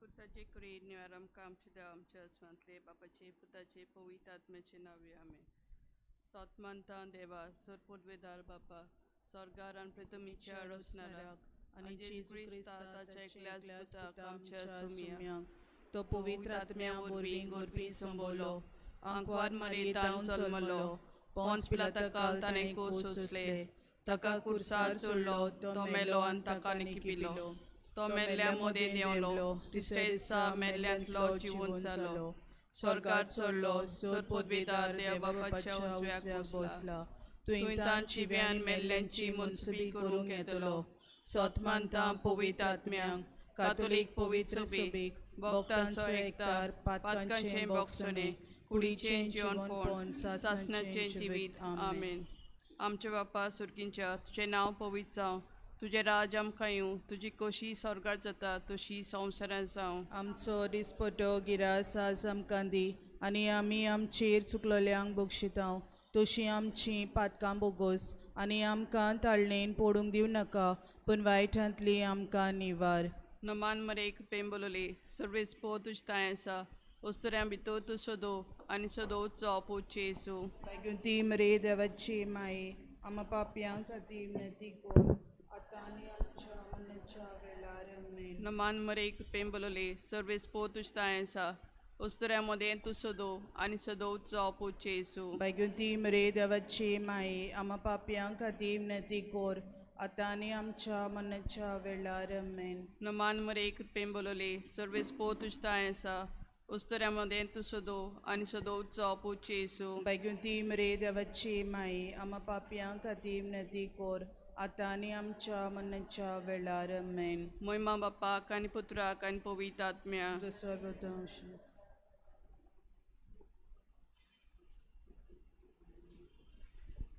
कुर्साचे कुरेड निवार आमकां आमचे देव आमचे आसमांतले बापाचे पुताचे पवित्र आत्म्याचे नावे आमेन. सोतमानता देवा सर पोटवेदार बापा स्वर्गार आनी प्रथमीच्या रचनाराक आनी जेजू क्रिस्ता ताच्या एकल्याच पुताक आमच्या सुमिया सुम्यांक तो पवित्र आत्म्या वरवीं गोरपी संभोवलो, आंकवार मारयेतावन जल्मलो, पोंस पिलाता काल ताणें कोस सोंसले, ताका कुर्सार चोडलो, तो मेलो आनी ताका निकिपिलो, तो मेल्ल्या मोदे देंवलो, तिसऱ्या दिसा मेल्ल्यांतलो जिवंत जालो, स्वर्गार चडलो, सर पदवेदार देवा बापाच्या उजव्याक बसला, थंय तां जिव्यान मेल्ल्यांची मनसुबी करूंक येतलो. सोतमानता पवित्र आत्म्यांक कातोलीक पवित्र सभेक भक्तांचो एकतार पातकांचे बोगसणे कुडीचें जेवणपण सासणाचें जिवीत आमेन. आमचे बापा सुर्गींच्या तुजें नांव पवित्र जावं, तुजें राज आमकां येवं, तुजी कशी स्वर्गार जाता तशी संवसारांत जावं. आमचो दिसपटो गिरास आज आमकां दी, आनी आमी आमचेर चुकलोल्यांक बक्षितांव, तशीं आमचीं पातकां बोगोस, आनी आमकां ताळणेन पडूंक दिवं नाका, पूण वायटांतली आमकां निवार. नमान मरेक पेंबोलोले सर्वेस पो तुज ताय आसा, वस्तुऱ्यां भितर तूं सोदो आनी सोदोवचो अपूच येसू. ती मरे देवाची माये, आमा पापयां खातीर विनंती कर, आतां आनी आमच्या मरणाच्या वेळार आमेन. नमान मरेक पेंबोलोले सर्वेस पो तुज ताय आसा, वस्तुऱ्यां मदें तूं सोदो आनी सोदोवचो अपूच येसू. ती मरे देवाची माये, आमा पापयां खातीर विनंती कर, आतां आनी आमच्या मरणाच्या वेळार आमेन. नमान मरेक पेंबोलोले सर्वेस पो तुज ताय आसा, वस्तुऱ्यां मदें तूं सोदो आनी सोदोवचो अपूच येसू. ती मरे देवाची माये, आमा पापयां खातीर विनंती कर, आतां आनी आमच्या मरणाच्या वेळार आमेन. महिमा बापाक आनी पुत्राक आनी पवित्र आत्म्या जसो वतंश.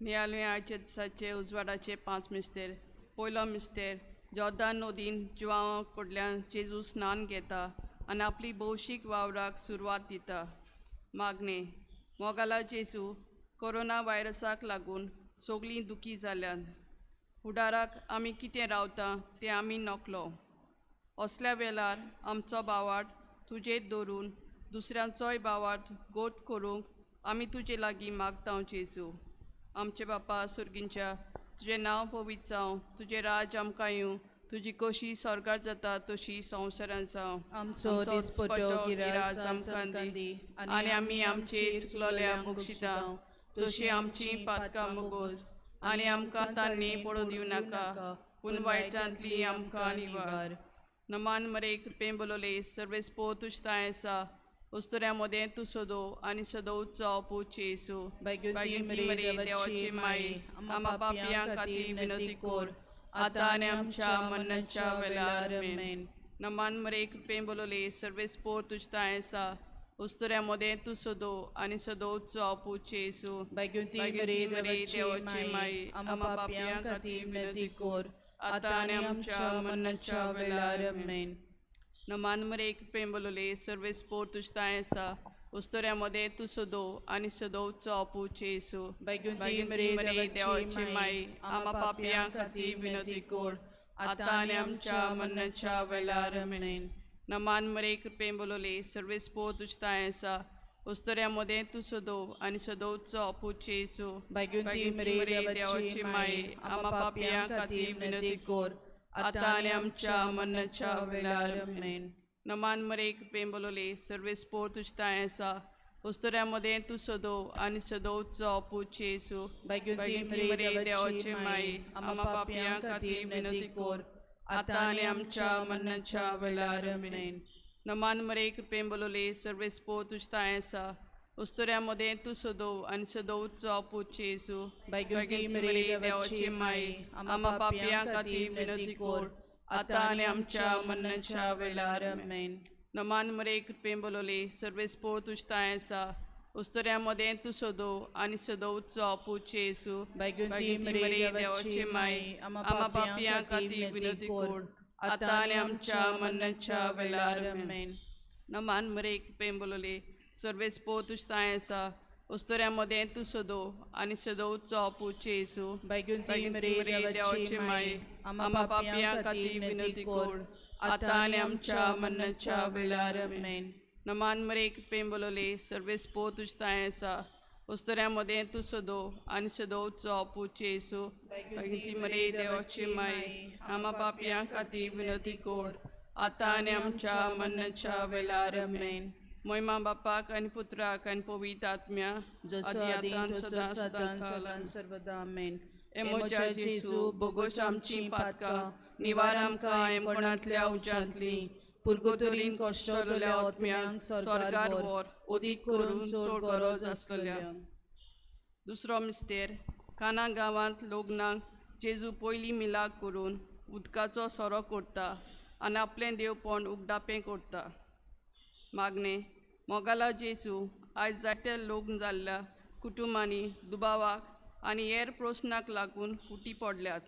नियाळुया आयच्या दिसाचे उजवाडाचे 5 मिस्तेर. पयलो मिस्तेर जॉर्दान नदीन जिवां कडल्यान जेजू स्नान घेता आनी आपली भौशीक वावराक सुरवात दिता. मागणे मोगाला जेजू, कोरोना व्हायरसाक लागून सगळीं दुखी जाल्यात. फुडाराक आमी कितें रावता तें आमी नकलो. असल्या वेळार आमचो बावार्थ तुजेर दवरून दुसऱ्यांचोय बावार्थ गोट करूंक आमी तुजे लागीं मागता जेजू. आमचे बापा सुर्गींच्या तुजें नांव पवित्र जावं, तुजें राज आमकां येवं, तुजी कशी स्वर्गार जाता तशी संवसारांत जावं. आमचो दिसपटो गिरास आमकां दी, आनी आमी आमचेर चुकलोल्यांक बक्षिता, तशी आमचीं पातकां मोगोस, आनी आमकां तान्नी पडूं दिवं नाका, पूण वायटांतली आमकां निवार. नमान मरे कृपेन बोलोले सर्वेस पो तुज ताय आसा, वस्तुऱ्यां मदें तूं सोदो आनी सोदोवचो अपूच येसू. मरे देवाची माये, आमा पापयां खातीर विनंती कर, आतां आनी आमच्या मरणाच्या वेळार आमेन. नमान मरे कृपेन बोलोले सर्वेस पो तुज ताय आसा, वस्तुऱ्यां मदें तूं सोदो आनी सोदोवचो अपूच येसू. मरे देवाची माये, आमा पापयां खातीर विनंती कर, आतां आनी आमच्या मरणाच्या वेळार आमेन. नमान मरे कृपेन बोलोले सर्वेस पो तुज ताय आसा, वस्तुऱ्यां मदें तूं सोदो आनी सोदोवचो अपूच येसू. मरे देवाची माये, आमा पापयां खातीर विनंती कर, आतां आनी आमच्या मरणाच्या वेळार आमेन. नमान मरे कृपेन बोलोले सर्वेस पो तुज ताय आसा, वस्तुऱ्यां मदें तूं सोदो आनी सोदोवचो अपूच येसू. मरे देवाची माये, आमा पापयां खातीर विनंती कर, आतां आनी आमच्या मरणाच्या वेळार आमेन. नमान मरे कृपेन बोलोले सर्वेस पो तुज ताय आसा, वस्तुऱ्यां मदें तूं सोदो आनी सोदोवचो अपूच येसू. मरे देवाची माये, आमा पापयां खातीर विनंती कर, आतां आनी आमच्या मरणाच्या वेळार आमेन. नमान मरे कृपेन बोलोले सर्वेस पो तुज ताय आसा, वस्तुऱ्यां मदें तूं सोदो आनी सोदोवचो अपूच येसू. मरे देवाची माये, आमा पापयां खातीर विनंती कर, आतां आनी आमच्या मरणाच्या वेळार आमेन. नमान मरे कृपेन बोलोले सर्वेस पो तुज ताय आसा, वस्तुऱ्यां मदें तूं सोदो आनी सोदोवचो अपूच येसू. मरे देवाची माये, आमा पापयां खातीर विनंती कर, आतां आनी आमच्या मरणाच्या वेळार आमेन. नमान मरे कृपेन बोलोले सर्वेस पो तुज ताय आसा, वस्तुऱ्यां मदें तूं सोदो आनी सोदोवचो अपूच येसू. मरे देवाची माये, आमा पापयां खातीर विनंती कर, आतां आनी आमच्या मरणाच्या वेळार आमेन. नमान मरेक पेंबलोले सर्वेस पो तुझ ताय आसा उस्तऱ्यामध्ये तू सदो आनी सदोवचो पुचे येसू भगती मरे देवाची माय आमा पापयां खातीर विनती कोर आतां आनी आमच्या मरणाच्या वेळार आमेन. महिमा बापाक आनी पुत्राक आनी पवित्र आत्म्या जसो आदीं तसोच सदां सदां सर्वदा आमेन. एमोच्या जेसू बोगोस आमची पातकां निवार आमकां एमकोणांतल्या उज्यांतली पुर्गोतोरीन कश्टलेल्या आत्म्यांक स्वर्गार व्हर उदीक करून चड गरज आसलेल्या. दुसरो मिस्तेर काना गांवांत लोग्नांक जेजू पयली मिलाग करून उदकाचो सोरो करता आनी आपलें देवपण उगडापें करता. मागणे मोगाला जेजू आयज जायते लोग्न जाल्ल्या कुटुंबांनी दुबावाक आनी हेर प्रस्नाक लागून फुटी पडल्यात.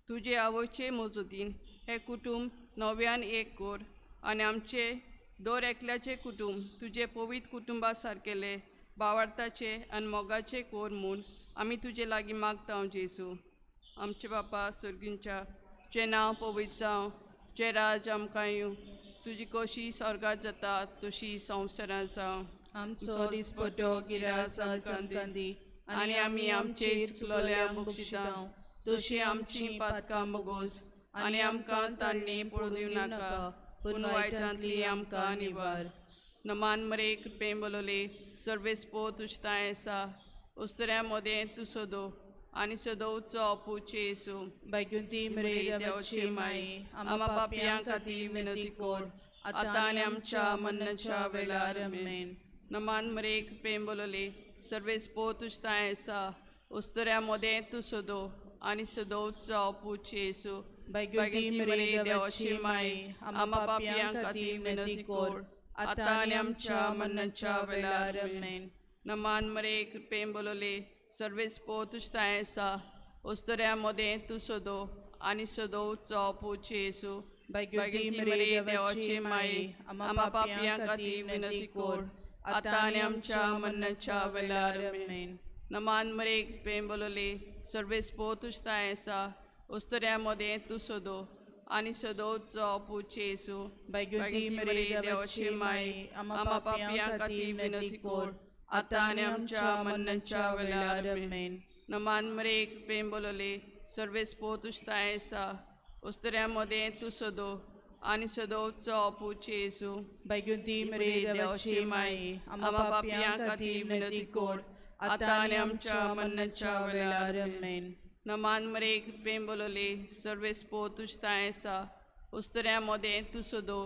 तुजे आवयचे मजतीन हे कुटुंब नव्यान एक कोर आनी आमचे दर एकल्याचे कुटुंब तुजे पवित्र कुटुंबा सारकेले भावार्थाचे आनी मोगाचे कोर म्हूण आमी तुजे लागीं मागता जेजू. आमचे बापा सर्गींच्या तुजें नांव पवित्र जावं, तुजें राज आमकां येवं, तुजी कशी स्वर्गात जाता तशी संवसारांत जावं. आमचो दिसपट्टो गिरास आयज आमकां दी आनी आमी आमचे चुकलोल्यांक बक्षिता तशी आमची पातकां बोगोस आनी आमकां तांणी पळोवन दिवं नाका पूण वायटांतली आमकां निवार. नमान मरे कृपें बलोले सर्वेस पो तुझ ताय आसा उस्तऱ्या मदें तूं सोदो आनी सदोवचो पुचे येसू भगवंती मरे देवाची माय आमा पापयां खातीर विनती कोर आतां आनी आमच्या मरणाच्या वेळार आमेन. नमान मरे कृपें बलोले सर्वेस पो तुझ ताय आसा उस्तऱ्या मदें तूं सोदो आनी सदोवचो पुचे येसू भगवंती मरे देवाची माय आमा पापयां खातीर विनती कोर आतां आनी आमच्या मरणाच्या वेळार आमेन. नमान मरे कृपें बलोले सर्वेस पो तुझ ताय आसा उस्तऱ्या मदें तूं सोदो आनी सदोवचो पुचे येसू भगवंती मरे देवाची माय आमा पापयां खातीर विनती कोर आतां आनी आमच्या मरणाच्या वेळार आमेन. नमान मरे कृपें बलोले सर्वेस पो तुझ ताय आसा उस्तऱ्या मदें तूं सोदो आनी सदोवचो पुचे येसू भगवंती मरे देवाची माय आमा पापयां खातीर विनती कोर आतां आनी आमच्या मरणाच्या वेळार आमेन. नमान मरे कृपें बलोले सर्वेस पो तुझ ताय आसा उस्तऱ्या मदें तूं सोदो आनी सदोवचो पुचे येसू भगवंती मरे देवाची माय आमा पापयां खातीर विनती कोर आतां आनी आमच्या मरणाच्या वेळार आमेन. नमान मरे कृपें बलोले सर्वेस पो तुझ ताय आसा उस्तऱ्या मदें तूं सोदो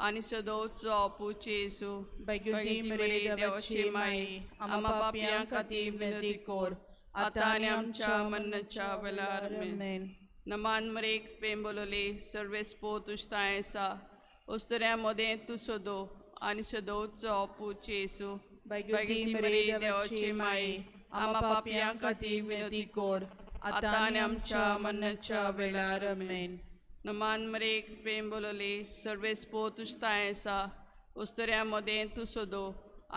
आनी सदोवचो पुचे येसू भगवंती मरे देवाची माय आमा पापयां खातीर विनती कोर आतां आनी आमच्या मरणाच्या वेळार आमेन. नमान मरे कृपें बलोले सर्वेस पो तुझ ताय आसा उस्तऱ्या मदें तूं सोदो आनी सदोवचो पुचे येसू भगवंती मरे देवाची माय आमा पापयां खातीर विनती कोर आतां आनी आमच्या मरणाच्या वेळार आमेन. नमान मरे कृपें बलोले सर्वेस पो तुझ ताय आसा उस्तऱ्या मदें तूं सोदो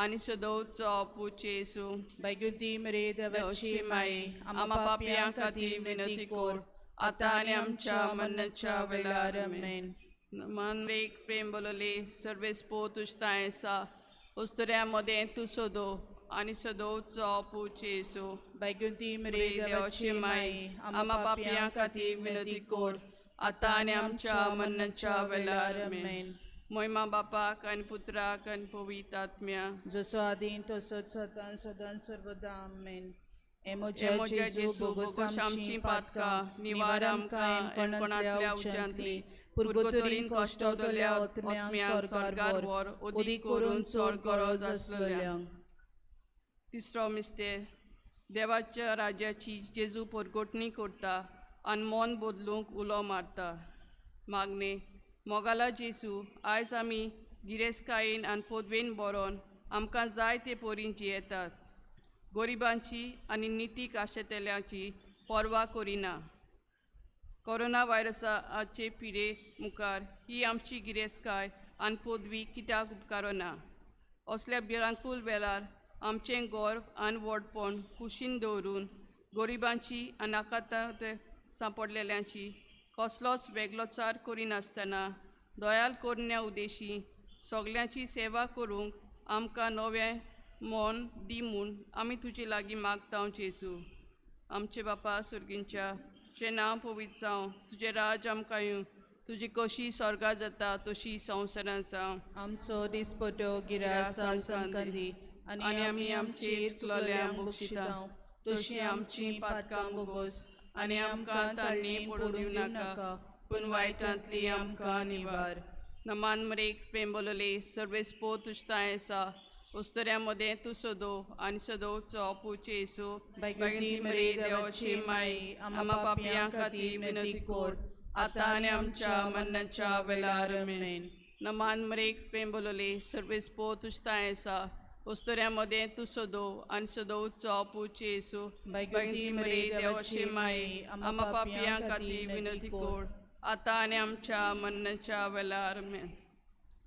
आनी सदोवचो पुचे येसू भगवंती मरे देवाची माय आमा पापयां खातीर विनती कोर आतां आनी आमच्या मरणाच्या वेळार आमेन. नमान मरे कृपें बलोले सर्वेस पो तुझ ताय आसा उस्तऱ्या मदें तूं सोदो आनी सदोवचो पुचे येसू भगवंती मरे देवाची माय आमा पापयां खातीर विनती कोर आतां आनी आमच्या मरणाच्या वेळार आमेन. महिमा बापाक आनी पुत्राक आनी पवित्र आत्म्या जसो आदीं तसोच सदां सदां सर्वदा आमेन. एमोच्या जेजू बोगोस आमची पातकां निवार आमकां एमकोणांतल्या उज्यांतली पुर्गोतोरीन कश्टलेल्या आत्म्यांक स्वर्गार व्हर उदीक करून चड गरज आसलेल्यांक. तिसरो मिस्तेर देवाच्या राज्याची जेजू परगोटणी करता आनी मन बदलूंक उलो मारता. मागणे मोगाला जेजू आयज आमी गिरेस्तकायेन आनी पदवेन बरोवन आमकां जाय ते परीन जियेतात. गरिबांची आनी नितीक आशेतल्यांची पर्वा करिना. कोरोना व्हायरसाचे पिडे मुखार ही आमची गिरेस्तकाय आनी पदवी कित्याक उपकारना. असल्या भिरांकूळ वेळार आमचें गर्व आनी व्हडपण कुशीन दवरून गरिबांची आनी नाकात सांपडलेल्यांची कसलोच वेगळोचार करिनासतना दोयाल कोरण्या उदेशी सगल्यांची सेवा करूंक आमकां नवें मन दी म्हूण आमी तुजे लागीं मागता जेजू. आमचे बापा सुर्गींच्या तुजें नांव पवित्र जावं, तुजें राज आमकां येवं, तुजी कशी स्वर्गांत जाता तशी संवसारांत जावं. आमचो दिसपटो गिरास आमकां दी आनी आमी आमचेर चुकलेल्यांक बक्षितांव, तशी आमची पातकां बोगोस आनी आमकां ताळणी पडूं दिवं नाका, पूण वायटांतली आमकां निवार. नमान मरेक पेंबोलोले सर्वेस्पो तुजताय आसा, उस्तऱ्यामध्ये तूं सदो आनी सदोवचो पुचे येसू. बैगुती मरे देवाची माई, आम्हा पापियां खातीर विनंती कोर, आतां आनी आमच्या मरणाच्या वेळार आमेन. नमान मरेक पेंबोलोले सर्वेस्पो तुजताय आसा, उस्तऱ्यामध्ये तूं सदो आनी सदोवचो पुचे येसू. बैगुती मरे देवाची माई, आम्हा पापियां खातीर विनंती कोर, आतां आनी आमच्या मरणाच्या वेळार आमेन.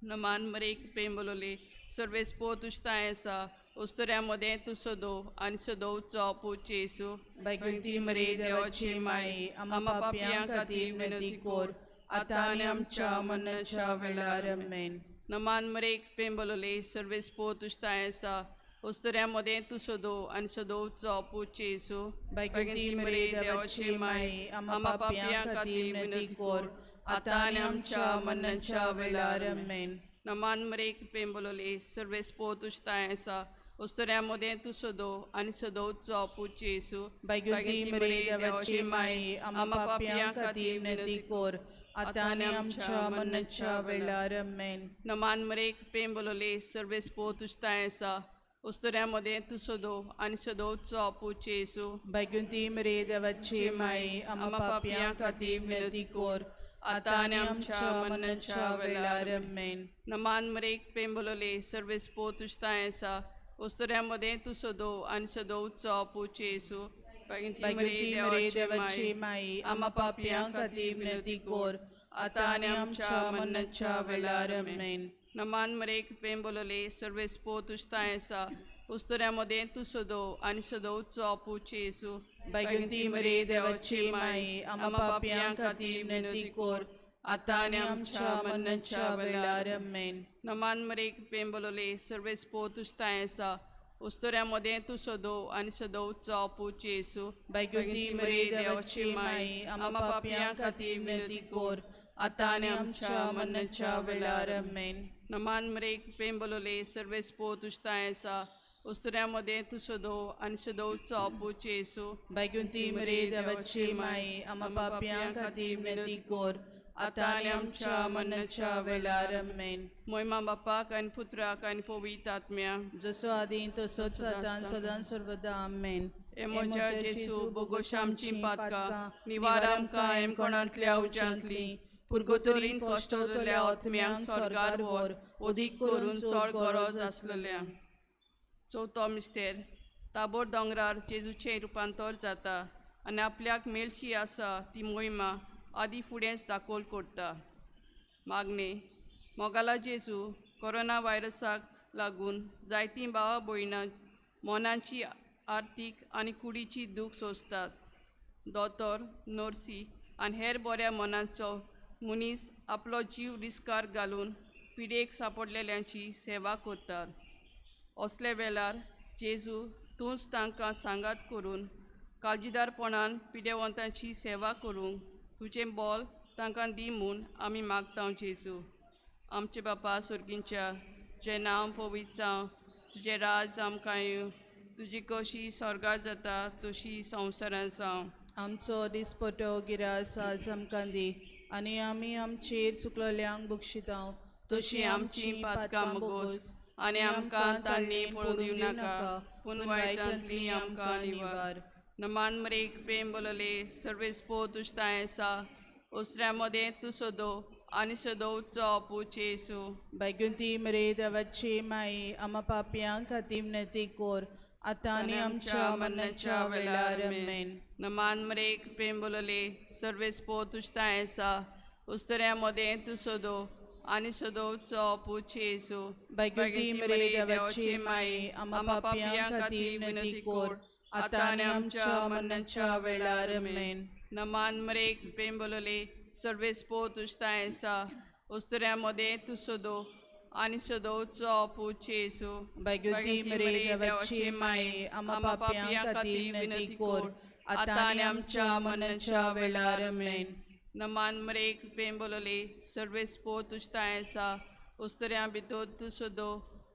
नमान मरेक पेंबोलोले सर्वेस्पो तुजताय आसा, उस्तऱ्यामध्ये तूं सदो आनी सदोवचो पुचे येसू. बैगुती मरे देवाची माई, आम्हा पापियां खातीर विनंती कोर, आतां आनी आमच्या मरणाच्या वेळार आमेन. नमान मरेक पेंबोलोले सर्वेस्पो तुजताय आसा, उस्तऱ्यामध्ये तूं सदो आनी सदोवचो पुचे येसू. बैगुती मरे देवाची माई, आम्हा पापियां खातीर विनंती कोर, आतां आनी आमच्या मरणाच्या वेळार आमेन. नमान मरेक पेंबोलोले सर्वेस्पो तुजताय आसा, उस्तऱ्यामध्ये तूं सदो आनी सदोवचो पुचे येसू. बैगुती मरे देवाची माई, आम्हा पापियां खातीर विनंती कोर, आतां आनी आमच्या मरणाच्या वेळार आमेन. नमान मरेक पेंबोलोले सर्वेस्पो तुजताय आसा, उस्तऱ्यामध्ये तूं सदो आनी सदोवचो पुचे येसू. बैगुती मरे देवाची माई, आम्हा पापियां खातीर विनंती कोर, आतां आनी आमच्या मरणाच्या वेळार आमेन. नमान मरेक पेंबोलोले सर्वेस्पो तुजताय आसा, उस्तऱ्यामध्ये तूं सदो आनी सदोवचो पुचे येसू. बैगुती मरे देवाची माई, आम्हा पापियां खातीर विनंती कोर, आतां आनी आमच्या मरणाच्या वेळार आमेन. नमान मरेक पेंबोलोले सर्वेस्पो तुजताय आसा, उस्तऱ्यामध्ये तूं सदो आनी सदोवचो पुचे येसू. बैगुती मरे देवाची माई, आम्हा पापियां खातीर विनंती कोर, आतां आनी आमच्या मरणाच्या वेळार आमेन. नमान मरेक पेंबोलोले सर्वेस्पो तुजताय आसा, उस्तऱ्यामध्ये तूं सदो आनी सदोवचो पुचे येसू. बैगुती मरे देवाची माई, आम्हा पापियां खातीर विनंती कोर, आतां आनी आमच्या मरणाच्या वेळार आमेन. नमान मरेक पेंबोलोले सर्वेस्पो तुजताय आसा, उस्तऱ्यामध्ये तूं सदो आनी सदोवचो पुचे येसू. बैगुती मरे देवाची माई, आम्हा पापियां खातीर विनंती कोर, आतां आनी आमच्या मरणाच्या वेळार आमेन. मोहिमा बापाक आनी पुत्राक आनी पवित्र आत्म्या, जसो आदीं तसोच सदां सदां सर्वदा आमेन. एमोच्या जेसू बोगोश आमची पातकां, निवार आमकां एमकोणांतल्या उज्यांतली, पुर्गोतोरीन कश्टोतल्या आत्म्यांक स्वर्गार व्हर, ओदीक करून चड गरज आसलेल्या. चवथो मिस्तेर, ताबोर दोंगरार जेजूचें रुपांतर जाता आनी आपल्याक मेलची आसा ती मोहिमा आदी फुडेंच दाखोल करता. मागणे, मोगाला जेजू कोरोना व्हायरसाक लागून जायतीं भावा भयणां मोनाची आर्थीक आनी कुडीची दूख सोंसतात. दोतोर, नर्सी आनी हेर बऱ्या मनाचो मनीस आपलो जीव रिस्कार घालून पिडेक सांपडलेल्यांची सेवा करतात. असले वेळार जेजू तूंच तांकां सांगात करून काळजीदारपणान पिडेवंतांची सेवा करूंक तुजें बोल तांकां दी म्हूण आमी मागता जेजू. आमचे बापा सुर्गींच्या तुजें नांव पवित्र जावं, तुजें राज आमकां येवं, तुजी कशी स्वर्गांत जाता तशी संवसारांत जावं. आमचो दिसपटो गिरास आज आमकां दी आनी आमी आमचेर चुकलेल्यांक बक्षितांव, तशी आमची पातकां मोगोस आनी आमकां ताळणी पडूं दिवं नाका, पूण वायटांतली आमकां निवार. नमान मरेक पेंबोलोले सर्वेस्पो तुजताय आसा, उस्तऱ्यामध्ये तूं सदो आनी सदोवचो पुचे येसू. बैगुती मरे देवाची माई, आम्हा पापियां खातीर विनंती कोर, आतां आनी आमच्या मरणाच्या वेळार आमेन. नमान मरेक पेंबोलोले सर्वेस्पो तुजताय आसा, उस्तऱ्यामध्ये तूं सदो आनी सदोवचो पुचे येसू. बैगुती मरे देवाची माई, आम्हा पापियां खातीर विनंती कोर, आतां आनी आमच्या मरणाच्या वेळार आमेन. नमान मरेक पेंबोलोले सर्वेस्पो तुजताय आसा, उस्तऱ्यामध्ये तू सोदो आणि सदोचो पुढचे Yesu Baiguti Maria Devachi Mai, Ama Papian Kati Vinati Kor, Ataniam Cha Manancha Velar, Amen. नमान मरेक पेंबोलोले Sarves पो तुझता ऐसा उस्तऱ्या बितो तू सदो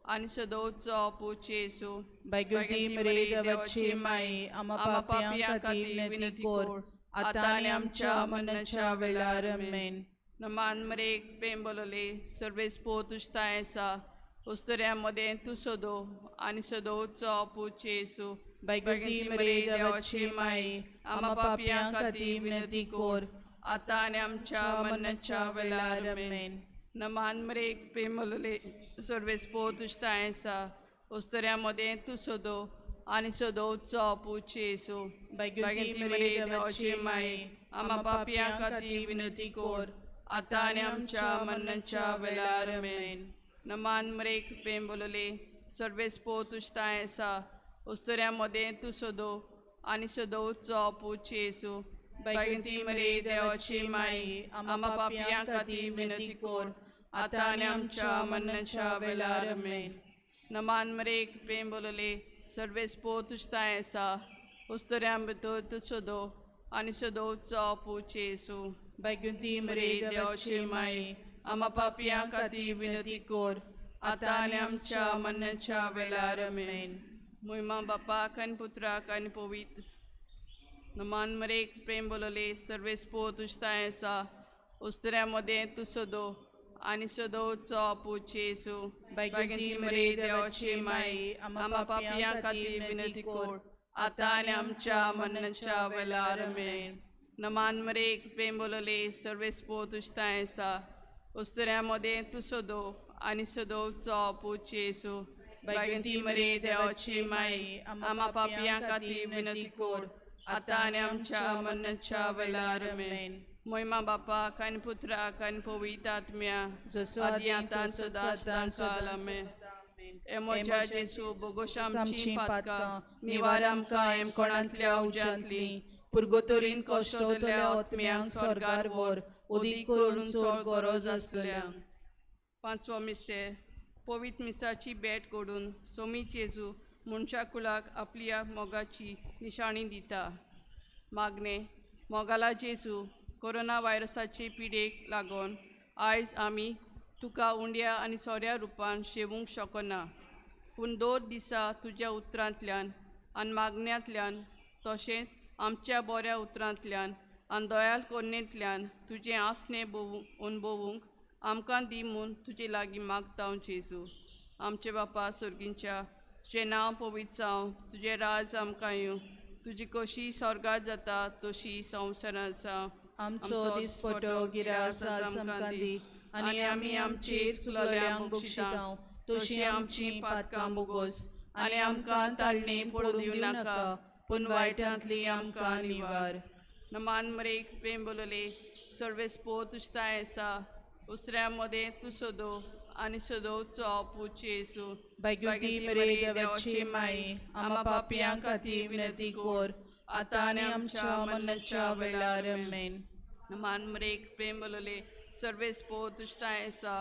आणि सदोचो पुढचे Yesu Baiguti Maria Devachi Mai, Ama Papian Kati Vinati Kor, Ataniam Cha Manancha Velar, Amen. नमान मरेक पेंबोलोले Sarves पो तुझता ऐसा उस्तऱ्यामध्ये तू सदो आणि सदोचो पुढचे Yesu Baiguti Maria Devachi Mai, Ama Papian Kati Vinati Kor, आता आणि आमच्या मनाच्या वेळार आमेन नमान मरेक पेंबोलोले सर्वेस पो तुझता ऐसा उस्तऱ्यामध्ये तू सदो आणि सदोचो पुढचे Yesu Baiguti Maria Devachi Mai, आम्हा पापियां खाती विनंती कोर आता आणि आमच्या मनाच्या वेळार आमेन नमान मरेक पेंबोलोले सर्वेस पो तुझता ऐसा उस्तऱ्यामध्ये तू सदो आणि सदोचो पुढचे Yesu Baiguti Maria Devachi Mai, Ama Papian Kati Vinati Kor, आता आणि आमच्या मनाच्या वेळार आमेन नमान मरेक पेंबोलोले सर्वेस पो तुझता ऐसा उस्तऱ्यामध्ये तू सदो आणि सदोचो पुढचे Yesu Baiguti Maria Devachi Mai, आम्हा पापियां खाती विनंती कोर आता आणि आमच्या मनाच्या वेळार आमेन महिमा बापा कन पुत्रा कन पवित्र नमान मरेक प्रेम बोलले सर्वेस पो तुझता ऐसा उस्तऱ्यामध्ये तू सदो आणि सदोचो पुढचे Yesu Baiguti Maria Devachi Mai, आम्हा पापियां खाती विनंती कोर आता आणि आमच्या मनाच्या वेळार आमेन नमान मरेक प्रेम बोलले सर्वेस पो तुझता ऐसा उस्तऱ्यामध्ये तू सदो आणि सदोचो पुढचे Yesu Baiguti Maria Devachi Mai, आम्हा पापियां खाती विनंती कोर आता आणि आमच्या मनाच्या वेळार आमेन महिमा बापा कन पुत्रा कन पवित्र आत्म्या जसो आदि आता सदा सदांकाल आमेन एमोच्या जेसू बोगोशामची पातका निवार आमकां एम कोणांतल्या उज्यांतली पुर्गोतोरीन कश्टोतल्या आत्म्यांक स्वर्गार वर उदीक करून चड गरज आसल्या पांचवो मिस्तेर पवित्र मिसाची भेट करून सोमी जेजू मनशा कुलाक आपल्या मोगाची निशाणी दिता मागणे मोगाला जेजू कोरोना व्हायरसाचे पिडेक लागून आयज आमी तुका उंड्या आनी सोऱ्या रुपान शेवूंक शकना पूण 2 दिसा तुज्या उतरांतल्यान आनी मागण्यांतल्यान तशेंच आमच्या बऱ्या उतरांतल्यान आनी दयाल कोन्नेंतल्यान तुजें आसनें अणभवूंक आमकां दी म्हूण तुजे लागीं मागता जेजू आमचे बापा सुर्गींच्या तुजें नांव पवित्र जावं तुजें राज आमकां येवं तुजी कशी स्वर्गांत जाता तशी संवसारांत जावं आमचो दिसपटो गिरास आज आमकां दी आनी आमी आमचेर चुकलेल्यांक बक्षितांव तशी आमची पातकां बोगोस आनी आमकां ताळणे पडूं दिवं नाका पूण वायटांतली आमकां निवार नमान मरेक प्रेम बोलले सर्वेस पो तुझता ऐसा उसऱ्यामध्ये तू सदो आणि सदोचो पुढचे Yesu Baiguti Maria Devachi Mai, Ama Papian Kati Vinati Kor, आता आणि आमच्या मनाच्या वेळार आमेन नमान मरेक प्रेम बोलले सर्वेस पो तुझता ऐसा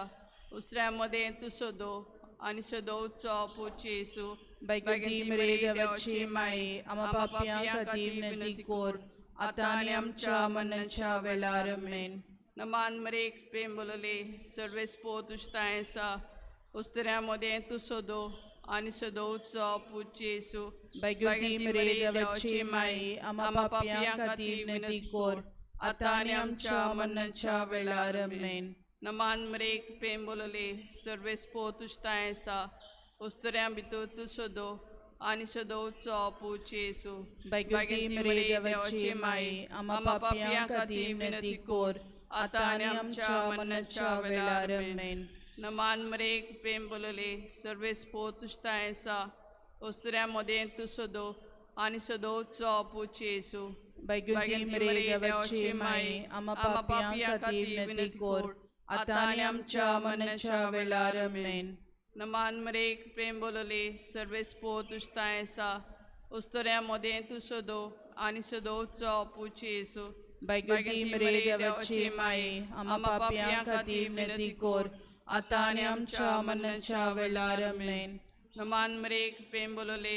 उसऱ्यामध्ये तू सदो आणि सदोचो पुढचे Yesu Baiguti Maria Devachi Mai, Ama Papian Kati Vinati Kor, आता आणि आमच्या मनाच्या वेळार आमेन नमान मरेक प्रेम बोलले सर्वेस पो तुझता ऐसा उस्तऱ्यामध्ये तू सदो आणि सदोचो पुढचे Yesu Baiguti Maria Devachi Mai, Ama Papian Kati Vinati Kor, आता आणि आमच्या मनाच्या वेळार आमेन नमान मरेक प्रेम बोलले सर्वेस पो तुझता ऐसा उस्तऱ्या भितर तू सदो आणि सदोचो पुढचे Yesu Baiguti Maria Devachi Mai, Ama Papian Kati Vinati Kor, आता आणि आमच्या मनाच्या वेळार आमेन नमान मरेक प्रेम बोलले सर्वेस पो तुझता ऐसा उस्तऱ्यामध्ये तू सदो आणि सदोचो पुढचे Yesu Baiguti Maria Devachi Mai, Ama Papian Kati Vinati Kor, आता आणि आमच्या मनाच्या वेळार आमेन नमान मरेक प्रेम बोलले सर्वेस पो तुझता ऐसा उस्तऱ्यामध्ये तू सदो आणि सदोचो पुढचे येसू बैकुंठी मरे देवाची माये आम्हा पापियां खातीर विनंती कर आता आनी आमच्या मरणाच्या वेळार आमेन. नमान मरे प्रेम बोलोले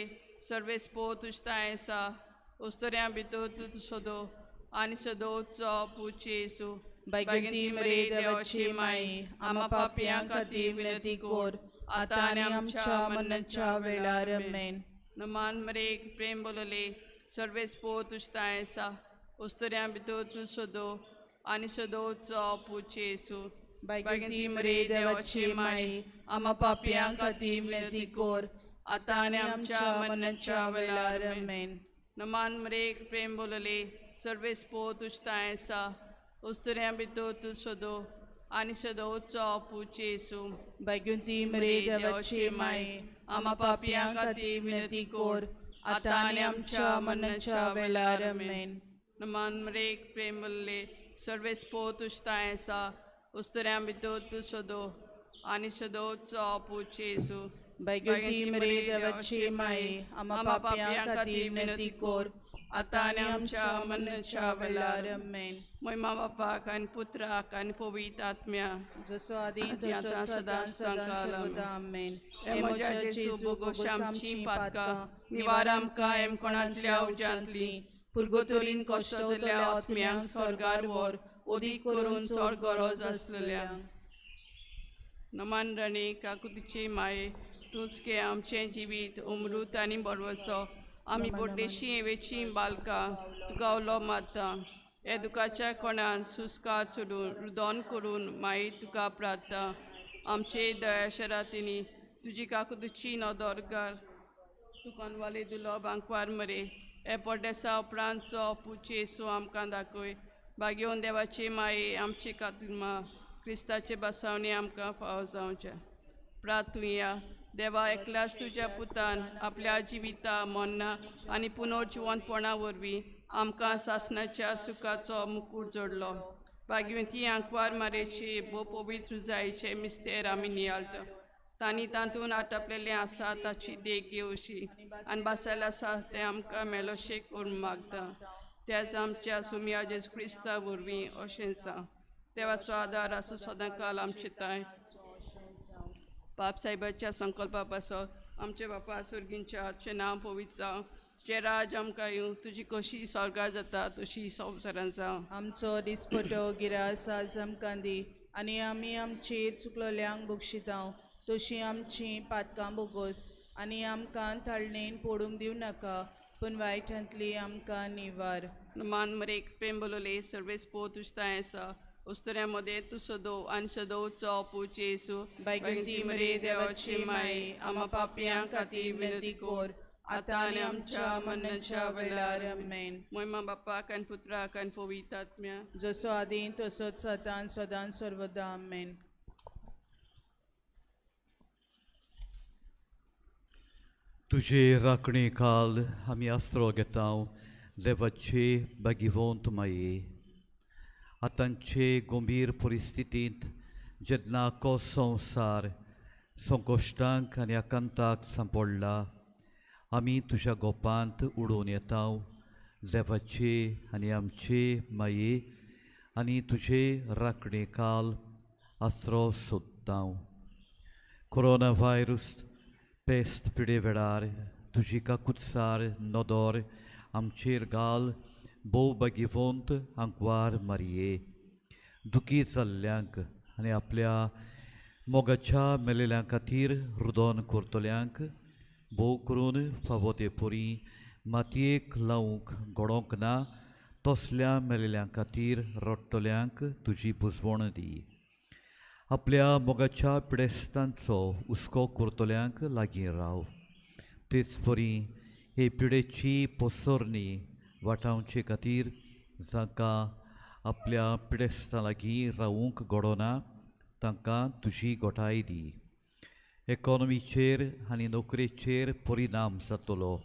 सर्वेस पो तुझता ऐसा उस्तऱ्या भितर तू सोदो आनी सोदोचो पुचेसू बैकुंठी मरे देवाची माये आम्हा पापियां खातीर विनंती कर आता आनी आमच्या मरणाच्या वेळार आमेन. नमान मरे प्रेम बोलोले सर्वेस पो तुझता ऐसा उस्तऱ्या भितर तू सोदो आनी सोदोचो पुचेसू बैकुंठी मरे देवाची माये आम्हा पापियां खातीर विनंती कर आता आनी आमच्या मरणाच्या वेळार आमेन. नमान मरे प्रेम बोलोले सर्वेस पो तुझता ऐसा उस्तऱ्या भितर तू सोदो आनी सोदोचो पुचेसू बैकुंठी मरे देवाची माये आम्हा पापियां खातीर विनंती कर आता आनी आमच्या मरणाच्या वेळार आमेन. नमान मरे प्रेम बोलोले सर्वेस पो तुझता ऐसा उस्तऱ्या भितर तू सोदो आनी सोदोचो पुचेसू बैकुंठी मरे देवाची माये आम्हा पापियां खातीर विनंती कर आता आनी आमच्या मरणाच्या वेळार आमेन. महिमा बापाक आनी पुत्राक आनी पवित्र आत्म्या जसो आदी तसोच सदां सदां सर्वदा आमेन. हे म्हज्या जेजू बोगोश आमची पातकां निवार आमकां हेम कोणांतल्या उज्यांतली पुर्गोतोरीन कश्टतल्या आत्म्यांक स्वर्गार व्हर ओदीक करून चड गरज आसलेल्या. नमान राणे काकुतीचे माये तूंच घे आमचें जिवीत अमृत आनी बरवसो आमी बोड्डेशी हेवेची बालकां तुका उलो मारता. हे दुखाच्या कोणान सुस्कार सोडून रुदोन करून मागीर तुका प्रार्थना. आमचे दया शरातीनी तुजी काकुतीची नदर घाल तुकान वाले दुलो बांकवार मरे हे पोड्डेसा उपरांतचो पुचेसू आमकां दाखय. भाग्योन देवाचे माये आमचे कातिमा क्रिस्ताचे बसावणे आमकां फावो जावचे. प्रार्थुया देवा एकल्याच तुज्या पुतान आपल्या जिविता मन्ना आनी पुनर्जिवनपणा वरवीं आमकां सासणाच्या सुखाचो मुकूट जोडलो. भाग्यवंती आंकवार मारेचे बो पवित्र जायचे मिस्तेर आमी नियाळटा. तांणी तातूंत आटापलेलें आसा ताची देख घेवशी आनी बसयलें आसा तें आमकां मेलोशें करून मागता. तेच आमच्या सुम्या जेजू क्रिस्ता वरवीं अशें सांग. देवाचो आदार आसूं सदां काल आमचे ताय. बाप साहेबाच्या संकल्पा पासत आमचे बापा सुर्गींच्या आजचें नांव पवित्र जावं. तुजें राज आमकां येवं. तुजी कशी स्वर्गार जाता तशी संवसारांत जावं. आमचो दिसपटो गिरास आज आमकां दी आनी आमी आमचेर चुकलोल्यांक बक्षितांव तशी आमची पातकां बोगोस आनी आमकां ताळणेन पडूंक दिवं नाका पूण वायटांतली आमकां निवार. मान मरेक प्रेम बोलोले सर्वेस पो तुजता ऐसा उस्तऱ्यामध्ये तू सोदो आनी सोदोवचो पुचेसू. बैकुंठी मरे देवाची माये आम्हा पापियां खातीर विनंती कर आता आनी आमच्या मरणाच्या वेळार आमेन. महिमा बापाक आनी पुत्राक आनी पवित्र आत्म्या जसो आदी तसोच सदां सदां सर्वदा आमेन. तुझे राखणे काल आमी आसरो घेता देवाचे बागिवंत माये. आतांचे गंभीर परिस्थितींत जेन्ना को संवसार संकोश्टांक आनी आकांताक सांपडला आमी तुज्या गोपांत उडोवन येता देवाचे आनी आमचे माये आनी तुजे राखणे काल आसरो सोदता. कोरोना व्हायरस पेस्त पिडे वेळार तुजी काकुतसार नदर आमचेर घाल भोव बागिवंत आंकवार मारये. दुखी जाल्ल्यांक आनी आपल्या मोगाच्या मेलेल्यां खातीर रुदोन करतल्यांक भोव करून फावो तेपोरी मातयेक लावंक घडोवंक ना तसल्या मेलेल्यां खातीर रडटल्यांक तुजी बुजवण दी. आपल्या मोगाच्या पिडेस्तांचो हुस्को करतल्यांक लागीं राव. तेच परी हे पिडेची पोसोरणी वाटावचे खातीर जांकां आपल्या पिडेस्तां लागीं रावूंक घडोना तांकां तुजी घोटाय दी. इकॉनॉमीचेर आनी नोकरेचेर परिणाम जातलो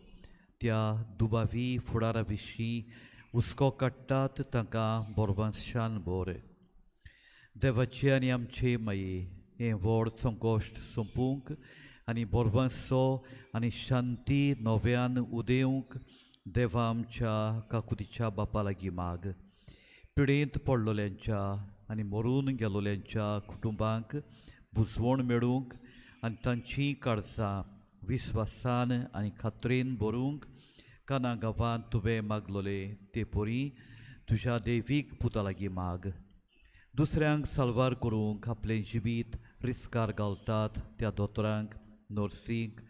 त्या दुबावी फुडारा विशीं हुस्को काडटात तांकां बोरबांशान बोर. देवाचे आनी आमचे माये हें व्हड संकोश्ट सोंपूंक आनी बोरबांसो आनी शांती नव्यान उदेवंक देवा आमच्या काकुतीच्या बापा लागीं माग. पिडेंत पडलोल्यांच्या आनी मरून गेलोल्यांच्या कुटुंबांक बुजवण मेळूंक आनी तांचीं काळजां विस्वासान आनी खात्रेन भरूंक काना गांवांत तुवें मागलोले ते पोरी तुज्या देवीक पुता लागीं माग. दुसऱ्यांक साल्वार करूंक आपलें जिवीत रिस्कार घालतात त्या दोतोरांक, नर्सींक,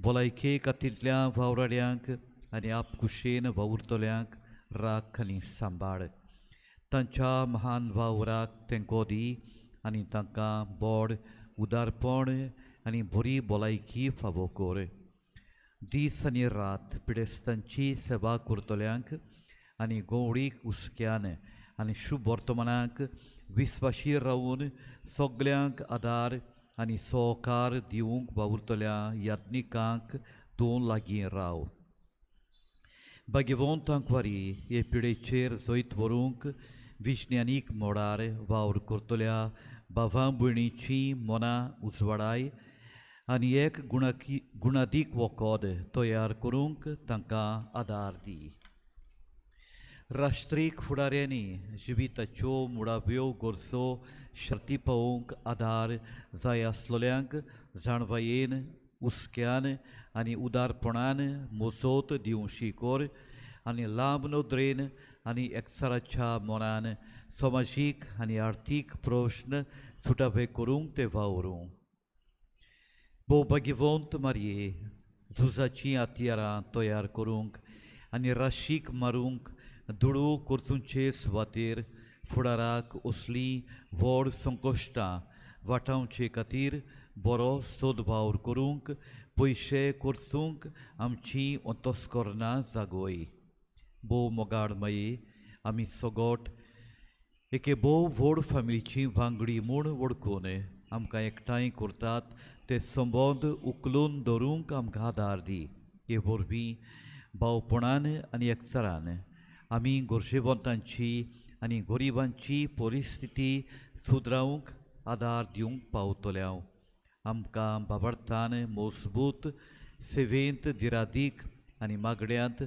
भलायके खातींतल्या वावराड्यांक आनी आपकुशेन वावुरतल्यांक राख आनी सांबाळ. तांच्या महान वावराक तेंको दी आनी तांकां बोड उदारपण आनी बरी भलायकी फावो कर. दीस आनी रात पिडेस्तांची सेवा करतल्यांक आनी गंवळीक हुस्क्यान आनी शुभ वर्तमानाक विस्वाशीर रावून सगल्यांक आदार आनी सहकार दिवंक वावुरतल्या यात्निकांक तूं लागीं राव. भाग्यवंतांक वारी हे पिडेचेर जैत व्हरूंक विज्ञानीक मोडार वावर करतल्या भावां भयणींचीं मनां उजवाडाय आनी एक गुणादीक वखद तयार करूंक तांकां आदार दी. राष्ट्रीक फुडाऱ्यांनी जिविताच्यो मुळाव्यो गरजो शर्ती पावोवंक आदार जाय आसलोल्यांक जाणवायेन हुस्क्यान आनी उदारपणान मजत दिवची कर आनी लांब नदरेन आनी एकचाराच्या मोनान समाजीक आनी आर्थीक प्रश्न सुटावे करूंक ते वावरूं. भोव भाग्यवंत मारये, झुजाचीं हातयारां तयार करूंक आनी राशीक मारूंक दुडू करतुंचे सुवातेर फुडाराक असलीं व्हड संकश्टां वाटावचे खातीर बरो सदभाव करूंक पयशे करतूंक आमची अंतस्करणां जागोय. भोव मोगाळ माये, आमी सगोट एके भोव व्हड फामिलीची वांगडी म्हूण वळखून आमकां एकठांय करतात ते संबंद उखलून दवरूंक आमकां आदार दी. हे वरवीं भावपणान आनी एकचारान आमी गरजेवंतांची आनी गरिबांची परिस्थिती सुदरावंक आदार दिवंक पावतल्या. आमकां बाबार्थान मजबूत सेवेंत दिरादीक आनी मागण्यांत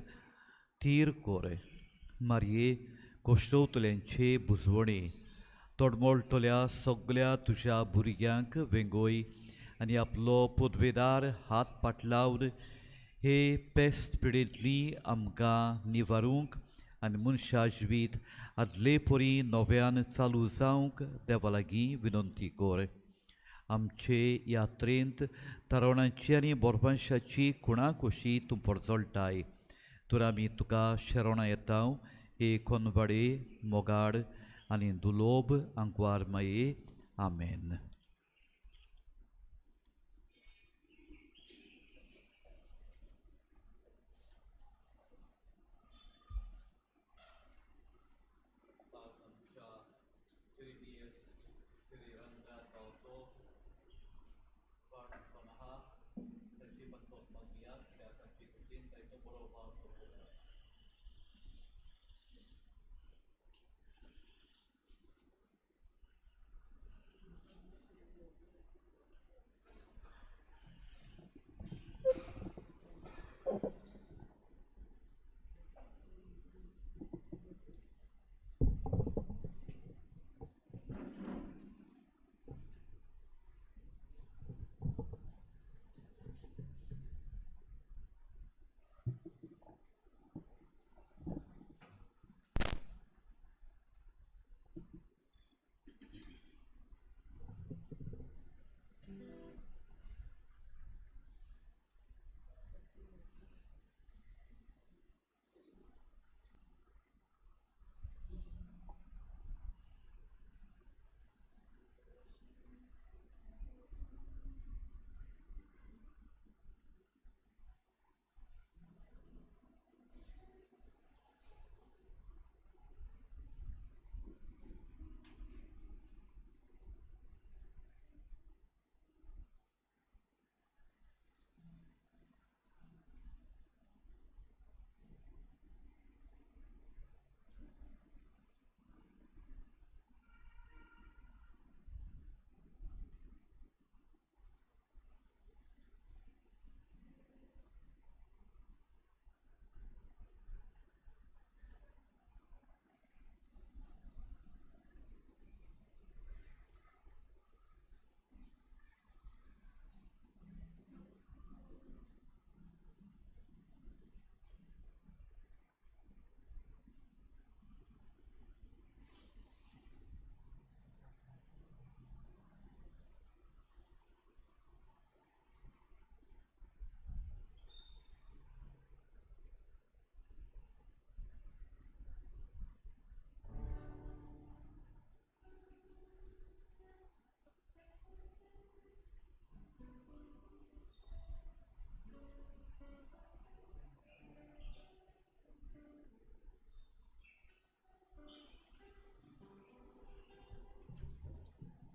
थीर कर. मारये, कोश्टवतल्यांचे बुजवणे तोडमोलतल्या सगल्या तुज्या भुरग्यांक वेंगोय आनी आपलो पदवेदार हात पाटलावन हे पेस्त पिडेंतली आमकां निवारूंक आनी मनशा जिवीत आदले परी नव्यान चालू जावंक देवा लागीं विनंती कर. आमचे यात्रेंत तरुणांची आनी बोरबांशाची कुणा कशी तूं परजळटाय. तर आमी तुका शरणा येता हे कोनवाडे मोगाड आनी दुलोब आंकवार माये. आमेन.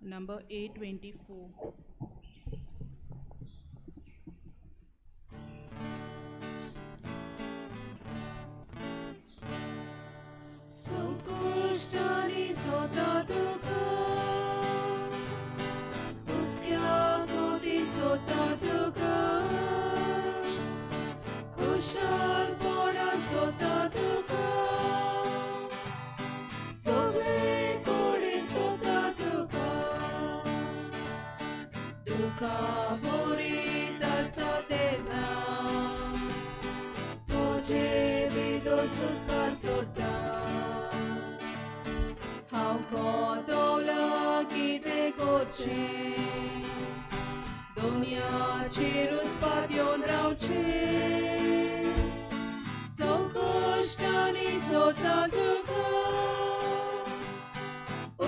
Number 824. संकष्टानी स्वता तुका उसक्या गोदीत स्वता तुका खुशालपणान स्वता तुका सगळे कडेन स्वता तुका तुका बरीत आसता तेन्ना तुजे विदो संस्कार सोदता हांव कोतवलां कितें करचें दुनियाचेरूच पातयेवन रावचें संकश्टांनी सोदता तुका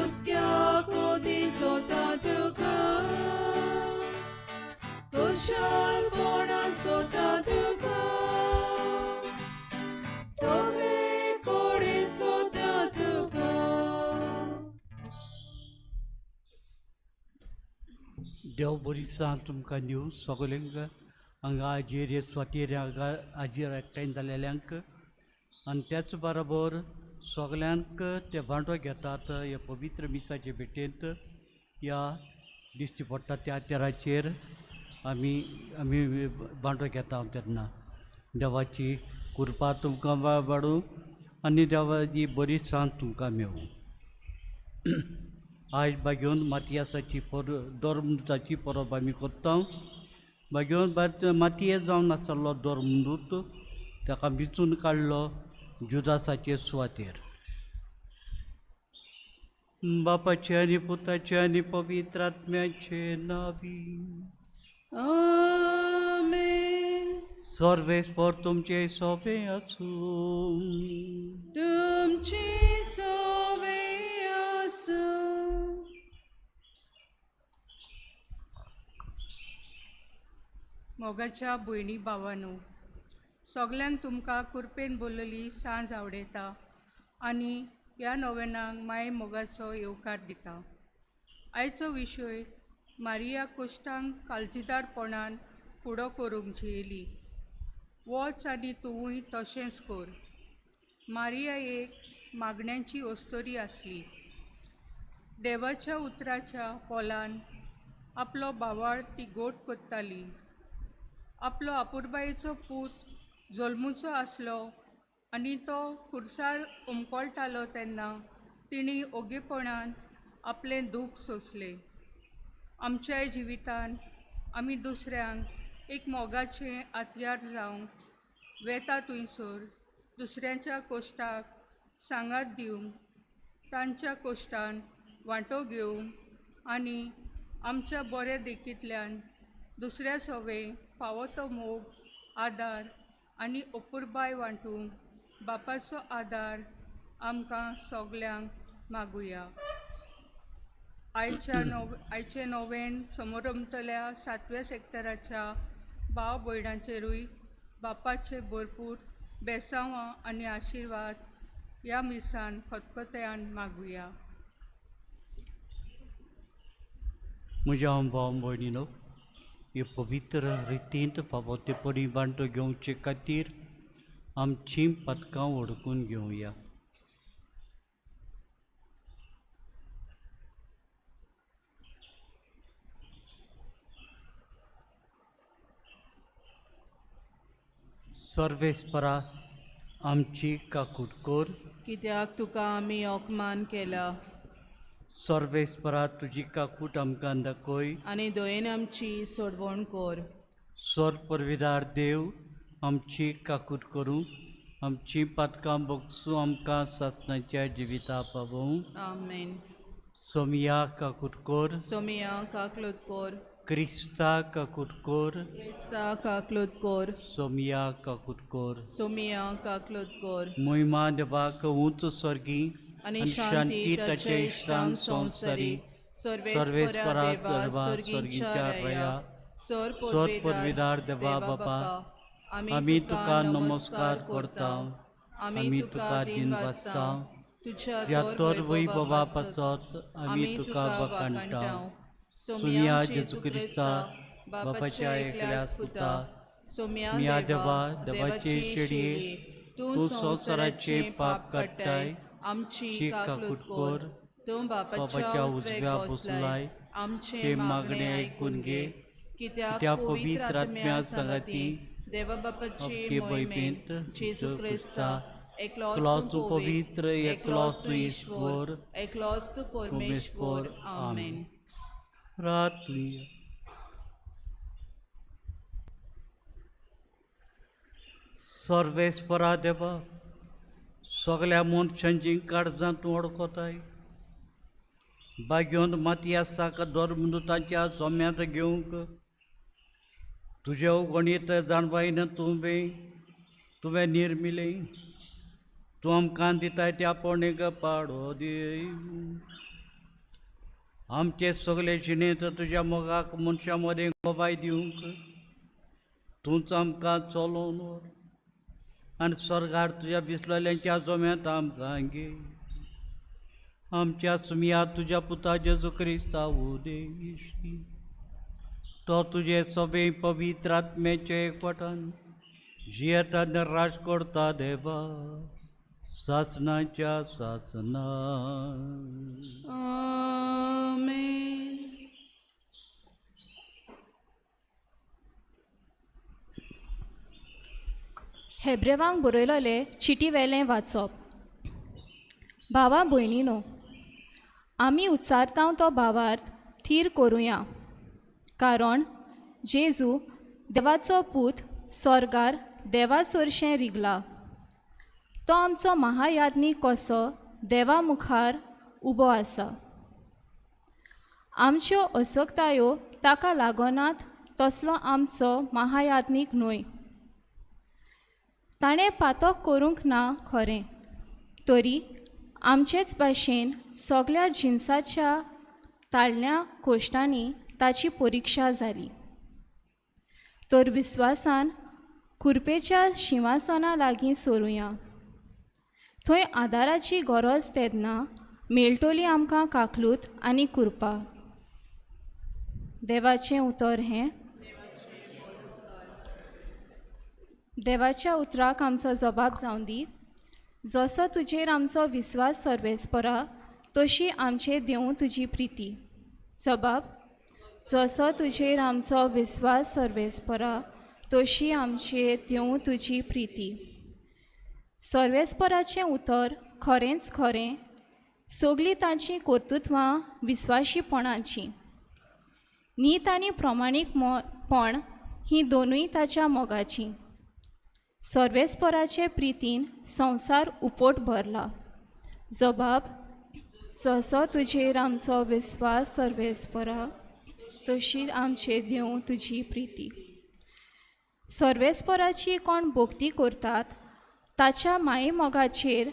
उसक्या कोदीत सोदता तुका खुशालपणान सोदता तुका सगळे कडेन सोदता तुका. देव बरी सांग तुमकां न्यू सगल्यांक हांगा हाजेर हे स्वातेर हांगा हाजेर एकठांय जालेल्यांक आनी त्याच बरोबर सगल्यांक ते वांटो घेतात ह्या पवित्र मिसाचे भेटेंत ह्या दिश्टी पडटा त्या तेराचेर आमी वांटो घेता तेन्ना देवाची कृपा तुमकां वाडूं आनी देवाची बरी सांग तुमकां मेळूं. आयज बागेवन मातियासाची दोरमुंदाची परब आमी करता. बागेवन मातयेस जावन आसलो दोरमुंदूत ताका विचून काडलो जुदासाचे सुवातेर. बापाचे आनी पुताचे आनी पवित्र आत्म्याचे नांवी. आमेन. सर्वेस्पर तुमचे सोबे आसूं. तुमची सोबे आसूं. मोगाच्या भयणी भावांनो, सगल्यांक तुमकां कृपेन बोललेली सांज आवडटा आनी ह्या नोवेनाक माय मोगाचो येवकार दिता. आयचो विशय मारिया कुश्टांक काळजीदारपणान फुडो करूंक जेली. वच आनी तुवूय तशेंच कर. मारिया एक मागण्यांची ओस्तोरी आसली. देवाच्या उतराच्या पोलान आपलो भावाळ ती गोट कोत्ताली. आपलो आपुरबायेचो पूत जल्मुचो आसलो आनी तो खुर्सार उमकोळटालो तेन्ना तिणी ओगेपणान आपलें दूख सोंसलें. आमच्याय जिवितान आमी दुसऱ्यांक एक मोगाचें आतयार जावंक वेता थंयसर दुसऱ्यांच्या कोश्टाक सांगात दिवंक, तांच्या कोश्टान वांटो घेवंक आनी आमच्या बऱ्या देखींतल्यान दुसऱ्या सोवे फावो तो मोग, आदार आनी अपुरबाय वांटूंक बापाचो आदार आमकां सगल्यांक मागुया. आयचे नोवेन समोरमतल्या 7व्या सॅक्टराच्या भाव भयणांचेरूय बापाचे भरपूर बेसांवां आनी आशिर्वाद ह्या मिसान खतखत्यान मागुया. म्हज्या भाव भयणीनो, हे पवित्र रितींत फावो ते परी वांटो घेवचे खातीर आमचीं पदकां वळखून घेवया. सर्वेस्परा आमची काकूट कोर. कित्याक तुका आमी अवमान केला सर्वेस्परा तुजी काकूट आमकां दाखय आनी दयेन आमची सोडवण कोर. सर परविदार देव आमची काकूट करूं, आमची पदकां बगसूं आमकां सासणाच्या जिविता पावूं. आमेन. सोमिया काकूट कोर. सोमिया काकलोद कोर. क्रिस्ता काकूट कोर. क्रिस्ता काकलोद कोर. सोमिया काकूट कोर. सोमिया काकलोद कोर. महिमा देवाक उंच स्वर्गी आनी शांती ताचे इश्टांक संवसारी. सर्वेस्परा देवा स्वर्गीच्या रया. सर परविदार देवा बापा, आमी तुका नमस्कार करता. आमी तुका दिन वाजता. तुझ्या तोर वैभवा पासत आम्ही तुका वखाणटाव सोम्या जेजू क्रिस्ता बापाच्या एकल्याच पुता सोम्या देवा देवाचे शेडये तू संसाराचे पाप काडटाय आमची काकूट कोर तू बापाच्या उजव्या बसलाय आमचे मागणे ऐकून घे कित्याक पवित्र आत्म्या संगती देवा बापाचे मोहिमेंत जेजू क्रिस्ता एकलोस तू पवित्र एकलोस तू ईश्वर एकलोस तू परमेश्वर आमेन. प्रार्थना. सर्वेस्परा देवा सगळ्या मनशांची काळजां तूं वळखताय. बागेंत मातयेसाक धर्मदूतांच्या सोम्यांत घेवंक तुजे गणित जाणवायन तुवें निर्मिलें. तूं आमकां दिताय त्या पोणेक पाडो दी. आमचे सगळे जिणेंत तुज्या मोगाक मनशां मदें गोबाय दिवंक तूंच आमकां चलोवन व्हर आनी स्वर्गार तुज्या बिसलेल्यांच्या जोम्यांत आमकां घे. आमच्या सुमिया तुज्या पुता जेजू क्रिस्ता उदेश तो तुजे सभे पवित्र आत्म्याचे एकवटान जियेता आनी राज करता देवा सासनाच्या सासना. आमेन. हेब्रेवांक बरयलोले चिटी वेलें वाचप. भावा भयणीनो, आमी उच्चारता तो भावार्थ थीर करुया, कारण जेजू देवाचो पूत स्वर्गार देवा सरशें रिगला. तो आमचो महायाज्ञीक कसो देवा मुखार उबो आसा. आमच्यो असोगतायो ताका लागोनात तसलो आमचो महायाज्ञीक न्हय. ताणें पातक करूंक ना खरें, तरी आमचेच भाशेन सगळ्या जिन्साच्या ताळण्या कोश्टांनी ताची परिक्षा जाली. तर विस्वासान खुरपेच्या शिंवासना लागीं सरुया. थंय आदाराची गरज तेदना मेळटली आमकां काकलूत आनी कुरपा. देवाचें उतर हें. देवाच्या उतराक आमचो जबाब जावन दी. जसो तुजेर आमचो विस्वास सर्वेस्परा तशी आमचे देव तुजी प्रिती. जबाब. जसो तुजेर आमचो विस्वास सर्वेस्परा तशी आमचे देव तुजी प्रिती. सर्वेस्पराचें उतर खरेंच खरें. सगळीं तांची कर्तुत्वां विस्वाशीपणाचीं. नीत आनी प्रमाणीकपण हीं दोनूय ताच्या मोगाचीं. सर्वेस्पराचे प्रितीन संवसार उपोट भरला. जबाब. जसो तुजेर आमचो विस्वास सर्वेस्परा तशी आमचे देव तुजी प्रिती. सर्वेस्पराची कोण भोक्ती करतात ताच्या माये मोगाचेर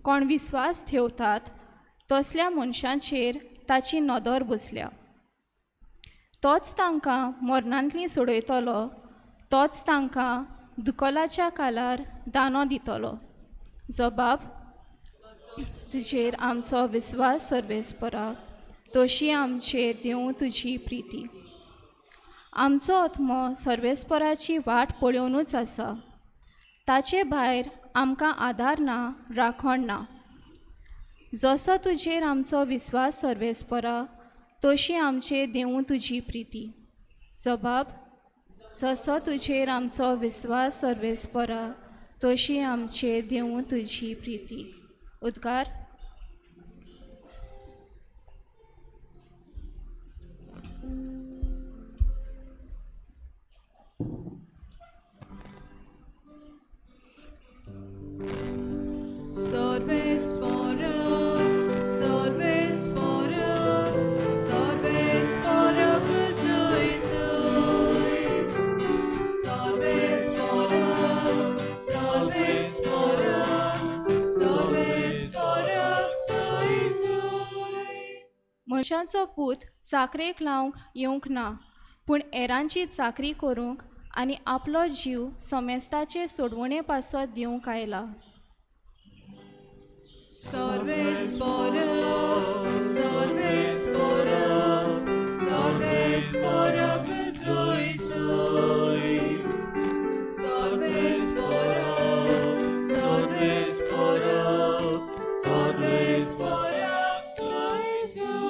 कोण विस्वास ठेवतात तसल्या मनशांचेर ताची नदर बसल्या. तोच तांकां मरणांतलीं सोडयतलो. तोच तांकां दुकोलाच्या कालार दानो दितलो. जबाब. तुजेर आमचो विस्वास सर्वेस्परा तशी आमचे देव तुजी प्रिती. आमचो आत्मो सर्वेस्पराची वाट पळोवनूच आसा. ताचे भायर आमकां आदार ना, राखण ना. जसो तुजेर आमचो विस्वास सर्वेस्परा तशी आमचे देव तुजी प्रिती. जबाब. जसो तुजेर आमचो विस्वास सर्वेस्परा तशी आमचे देव तुजी प्रिती. उद्गार. सर्वेस्परा, सर्वेस्परा, सर्वेस्परा कसोय सोय. सर्वेस्परा, सर्वेस्परा, सर्वेस्परा कसोय सोय. मनशांचो पूत चाकरेक लावंक येवंक ना, पूण हेरांची चाकरी करूंक आनी आपलो जीव सोमेस्ताचे सोडवणे पासत दिवंक आयला. Sorvesporo, sorvesporo, sorvesporo kazoi soi. Sorvesporo, sorvesporo, sorvesporo kazoi soi.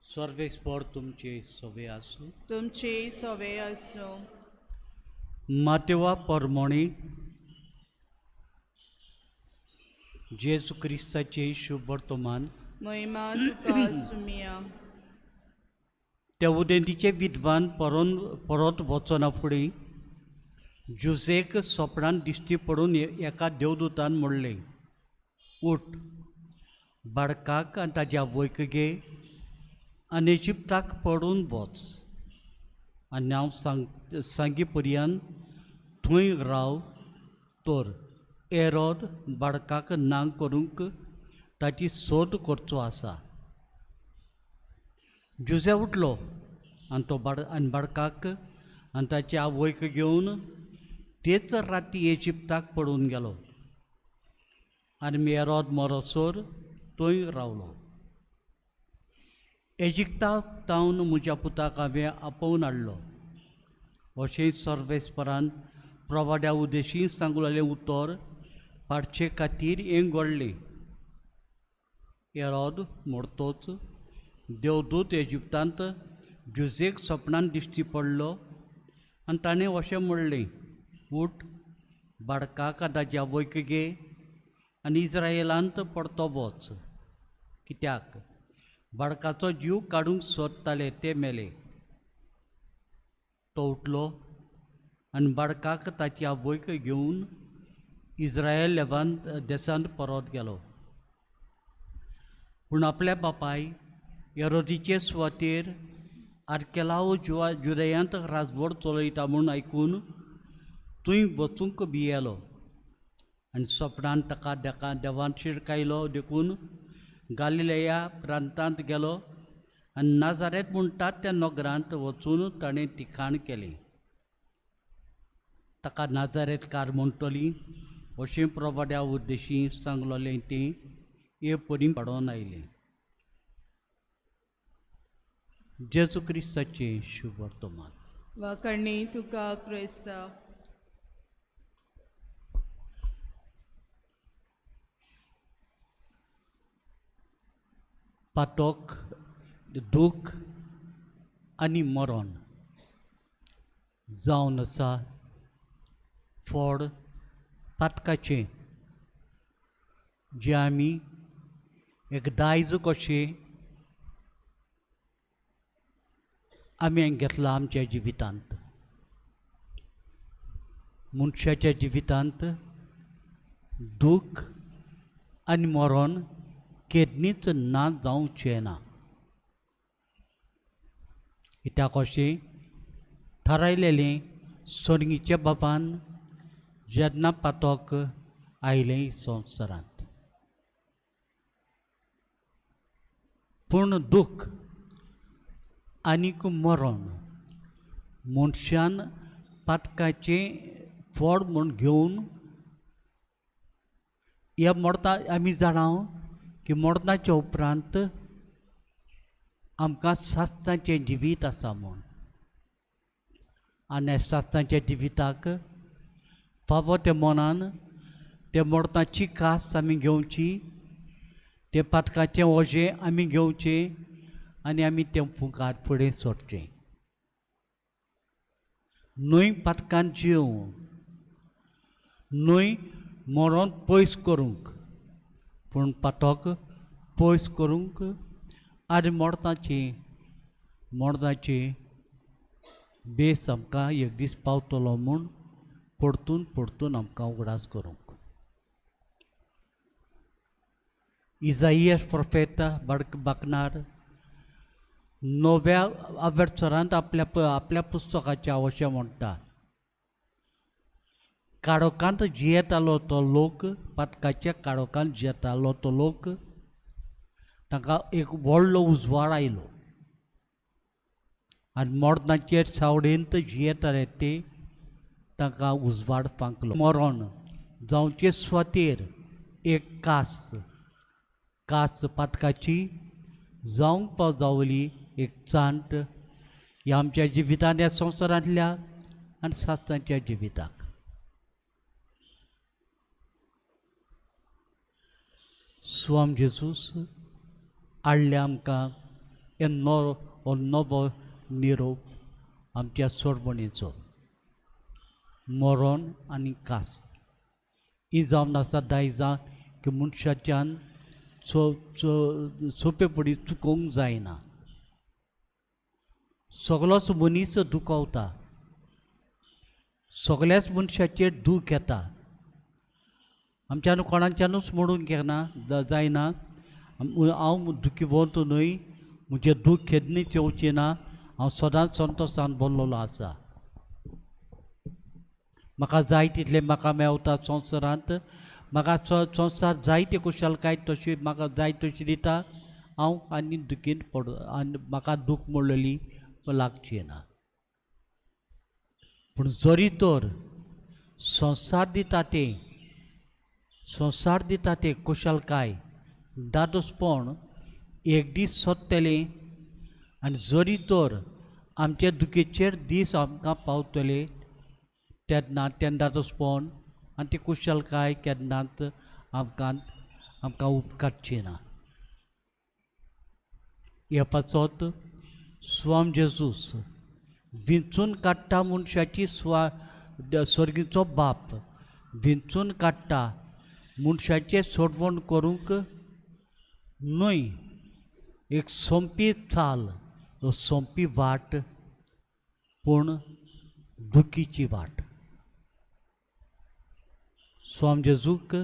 सर्वेस्पर तुमचे सवे आसूं. तुमचे सवे असो. मातेवा परमणी जेजू क्रिस्ताचे शुभ वर्तमान महिमा तुका सुमिया. त्या उदेंतीचे विद्वान परत वचना फुडें जुजेक सपनान दिश्टी पडून एका देवदूतान म्हणलें, उठ, बाळकाक आनी ताच्या आवयक घे आनी इजिप्ताक पडून वच, आनी हांव सांगी पर्यंत थंय राव. तर एरोद बाळकाक नांग करूंक ताची सोद करचो आसा. जुजे उठलो आनी तो बाळकाक आनी ताच्या आवयक घेवन तेच राती इजिप्ताक पडून गेलो आनी एरोद मरोसोर थंय रावलो. इजिप्ताक तावन म्हज्या पुताक हांवें आपोवन हाडलो अशें सर्वेस्परान प्रवाद्या उद्देशीं सांगलेलें उतर पाडचे खातीर हें घडलें. एरोद मरतोच देवदूत इजिप्तांत जुजेक सपनान दिश्टी पडलो आनी ताणें अशें म्हणलें, उठ, बाळकाक आनी ताच्या आवयक घे आनी इस्रायेलांत परतो वच, कित्याक बाळकाचो जीव काडूंक सोदताले ते मेले. तो उठलो आनी बाळकाक ताची आवयक घेवन इस्रायल देशांत परत गेलो. पूण आपल्या बापाय हेरोदीचे सुवातेर आर्केलाओ जुदेयांत राजवट चलयता म्हूण आयकून थंय वचूंक भियेलो आनी सपनान ताका देवान शिरकायलो देखून गालिलेया प्रांतांत गेलो आनी नाजारेत म्हणटात त्या नगरांत वचून ताणें ठिकाण केलें. ताका नाजारेतकार म्हणटलीं अशें प्रवाद्या उद्देशीं सांगलोलें तें हे परी पडोन आयलें. जेजू क्रिस्ताचें शुभ वर्तमान. वाकणी तुका क्रिस्ता. पातोक, दूख आनी मरण जावन आसा फळ पातकाचें, जें आमी एक दायज कशें आमी हांगा घेतलां आमच्या जिवितांत. मनशाच्या जिवितांत दूख आनी मरण केदनीच ना जावचें ना. कित्याक अशें थारायलेलें स्वर्गीच्या बापान जेन्ना पातोक आयलें संवसारांत. पूण दूख आनीक मरण मनशान पातकाचें फळ म्हूण घेवन ह्या मरता आमी जाणां की मरणाच्या उपरांत आमकां सास्तांचें जिवीत आसा म्हूण. आनी सास्तांच्या जिविताक फावो ते मनान ते मरणाची कास आमी घेवची, ते पातकाचें ओझें आमी घेवचें आनी आमी तें फुकार फुडें सरचें. न्हय पातकान जीव, न्हय मरण पयस करूंक, पूण पातक पयस करूंक आनी मरणाची बेस आमकां एक दीस पावतलो म्हूण परतून परतून आमकां उगडास करूंक. इजाइयास प्रोफेत बाकनार नव्या अवेर्सरांत आपल्या पुस्तकाच्या अशें म्हणटा, काळोखांत जियेतालो तो लोक, पातकाच्या काळोखांत जियेतालो तो लोक तांकां एक व्हडलो उजवाड आयलो आनी मरणाचेर सावडेंत जियेताले ते तांकां उजवाड पांकलो. मरण जावचे सुवातेर एक कास्त पातकाची जावंक पावजावली एक चांट ह्या आमच्या जिवितान ह्या संवसारांतल्या आनी सासणाच्या जिविताक. स्वाम जेजूस हाडले आमकां हे नवो निरोप आमच्या सोडवणेचो. मरण आनी कास्त ही जावन आसा दायजां की मनशाच्यान सोंपेपणी चुकोवंक जायना. सगलोच मनीस दुखवता, सगल्याच मनशाचेर दूख येता. आमच्यान कोणाच्यानूच म्हणूंक जायना हांव दुखीवंत न्हय, म्हजें दूख केन्नाच येवचें ना, हांव सदांच संतोशान भरलेलो आसा. म्हाका जाय तितलें म्हाका मेवता संवसारांत, म्हाका संवसार जायते कुशलकाय तशी म्हाका जाय तशी दिता, हांव आनी दुखीन आनी म्हाका दूख म्हणलेली लागची ना. पूण जरी तर संवसार दिता तें कुशलकाय दादोसपण एक दीस सोदतलें आनी जरी तर आमचे दुखेचेर दीस आमकां पावतले तेन्ना तें दादोसपण आनी ती कुशलकाय केन्नाच आमकां उपकारची ना. ह्या पासत स्वाम जेजूस विंचून काडटा मनशाची सर्गीचो बाप विंचून काडटा मनशाचें सोडवण करूंक न्हय, एक सोंपी चाल, सोंपी वाट, पूण दुखीची वाट. स्वाम जेजूक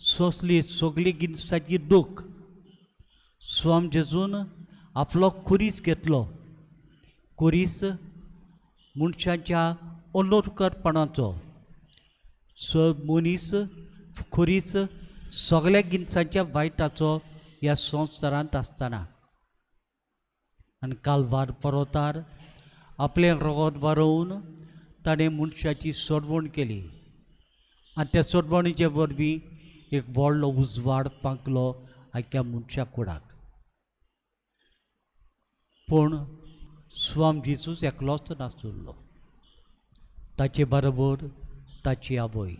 सोंसली सगळी गिन्साची दूख. स्वाम जेजून आपलो कुरीस घेतलो, कुरीस मनशाच्या अनुकरपणाचो. मनीस खुरीस सगळ्या गिन्साच्या वायटाचो ह्या संवसारांत आसतना आनी कालवार पर्वतार आपलें रगत व्हारोवन ताणें मनशाची सोडवण केली आनी त्या सोडवणीचे वरवीं एक व्हडलो उजवाड पांकलो आख्या मनशा कुडाक. पूण स्वाम जेजूस एकलोच नासुल्लो, ताचे बरोबर ताची आवय.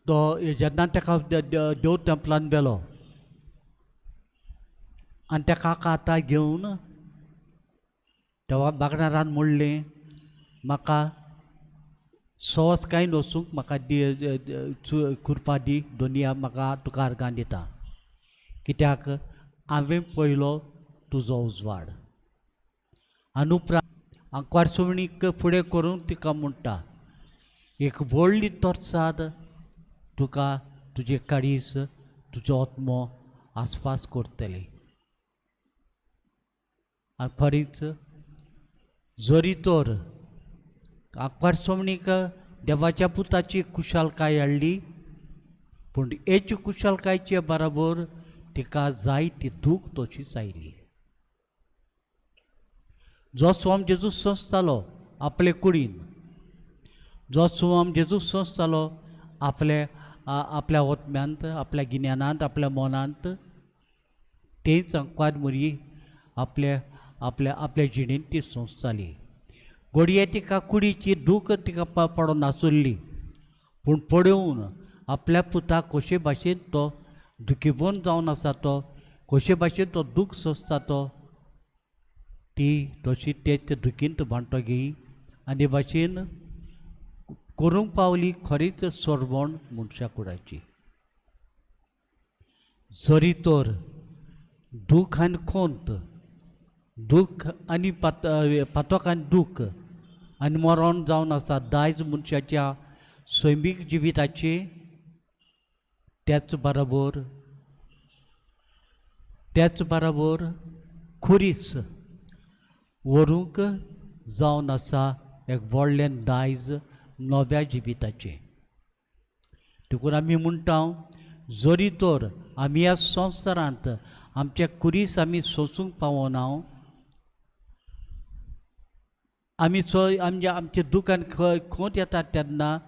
तो जेन्ना ताका देव टेंपलान गेलो आनी ताका कांता घेवन तेव्हा बागणारान म्हणलें, म्हाका सवस कांय नसूंक म्हाका कुरपा दी, दोनिया म्हाका तुका आर्गां दिता, कित्याक हांवें पळयलो तुजो उजवाड. आनी उपरांत आंकवारसवणीक फुडें करून तिका म्हणटा, एक व्हडली तोरसाद तुका तुजें काळीज, तुजो आत्मो आसपास करतली. आनी खरीच जरी तर आंकवारसवणीक देवाच्या पुताची कुशलकाय हाडली, पूण हेच कुशलकायचे बरोबर तिका जाय ती दूख तशीच आयली. जो स्वाम जेजूस सोंसतालो आपले कुडीन, जो स्वाम जेजूस सोंसतालो आपल्या ओत्म्यांत, आपल्या गिन्यानांत, आपल्या मनांत, तेच आंकवार मरी आपल्या जिणेंत ती सोंसताली. घडये तिका कुडीची दूख तिका पडोन नासुल्ली, पूण पडून आपल्या पुताक कशे भाशेन तो दुखीवंत जावन आसा, तो कशे भाशेन तो दूख सोंसता, तो ती तशी तेच दुखींत भांटो घेई आनी भाशेन करूंक पावली खरीच सोडवण मनशा कुडाची. जरी तर दूख आनी खोंत, दूख आनी पातोक आनी दूख आनी मरण जावन आसा दायज मनशाच्या सैमीक जिविताचे, त्याच बरोबर खुरीस व्हरूंक जावन आसा एक व्हडलें दायज नव्या जिविताचें. देखून आमी म्हणटा जरी तर आमी ह्या संवसारांत आमचे कुरीस आमी सोंसूंक पावना, आमी आमचे दुखान खोंत येता तेन्ना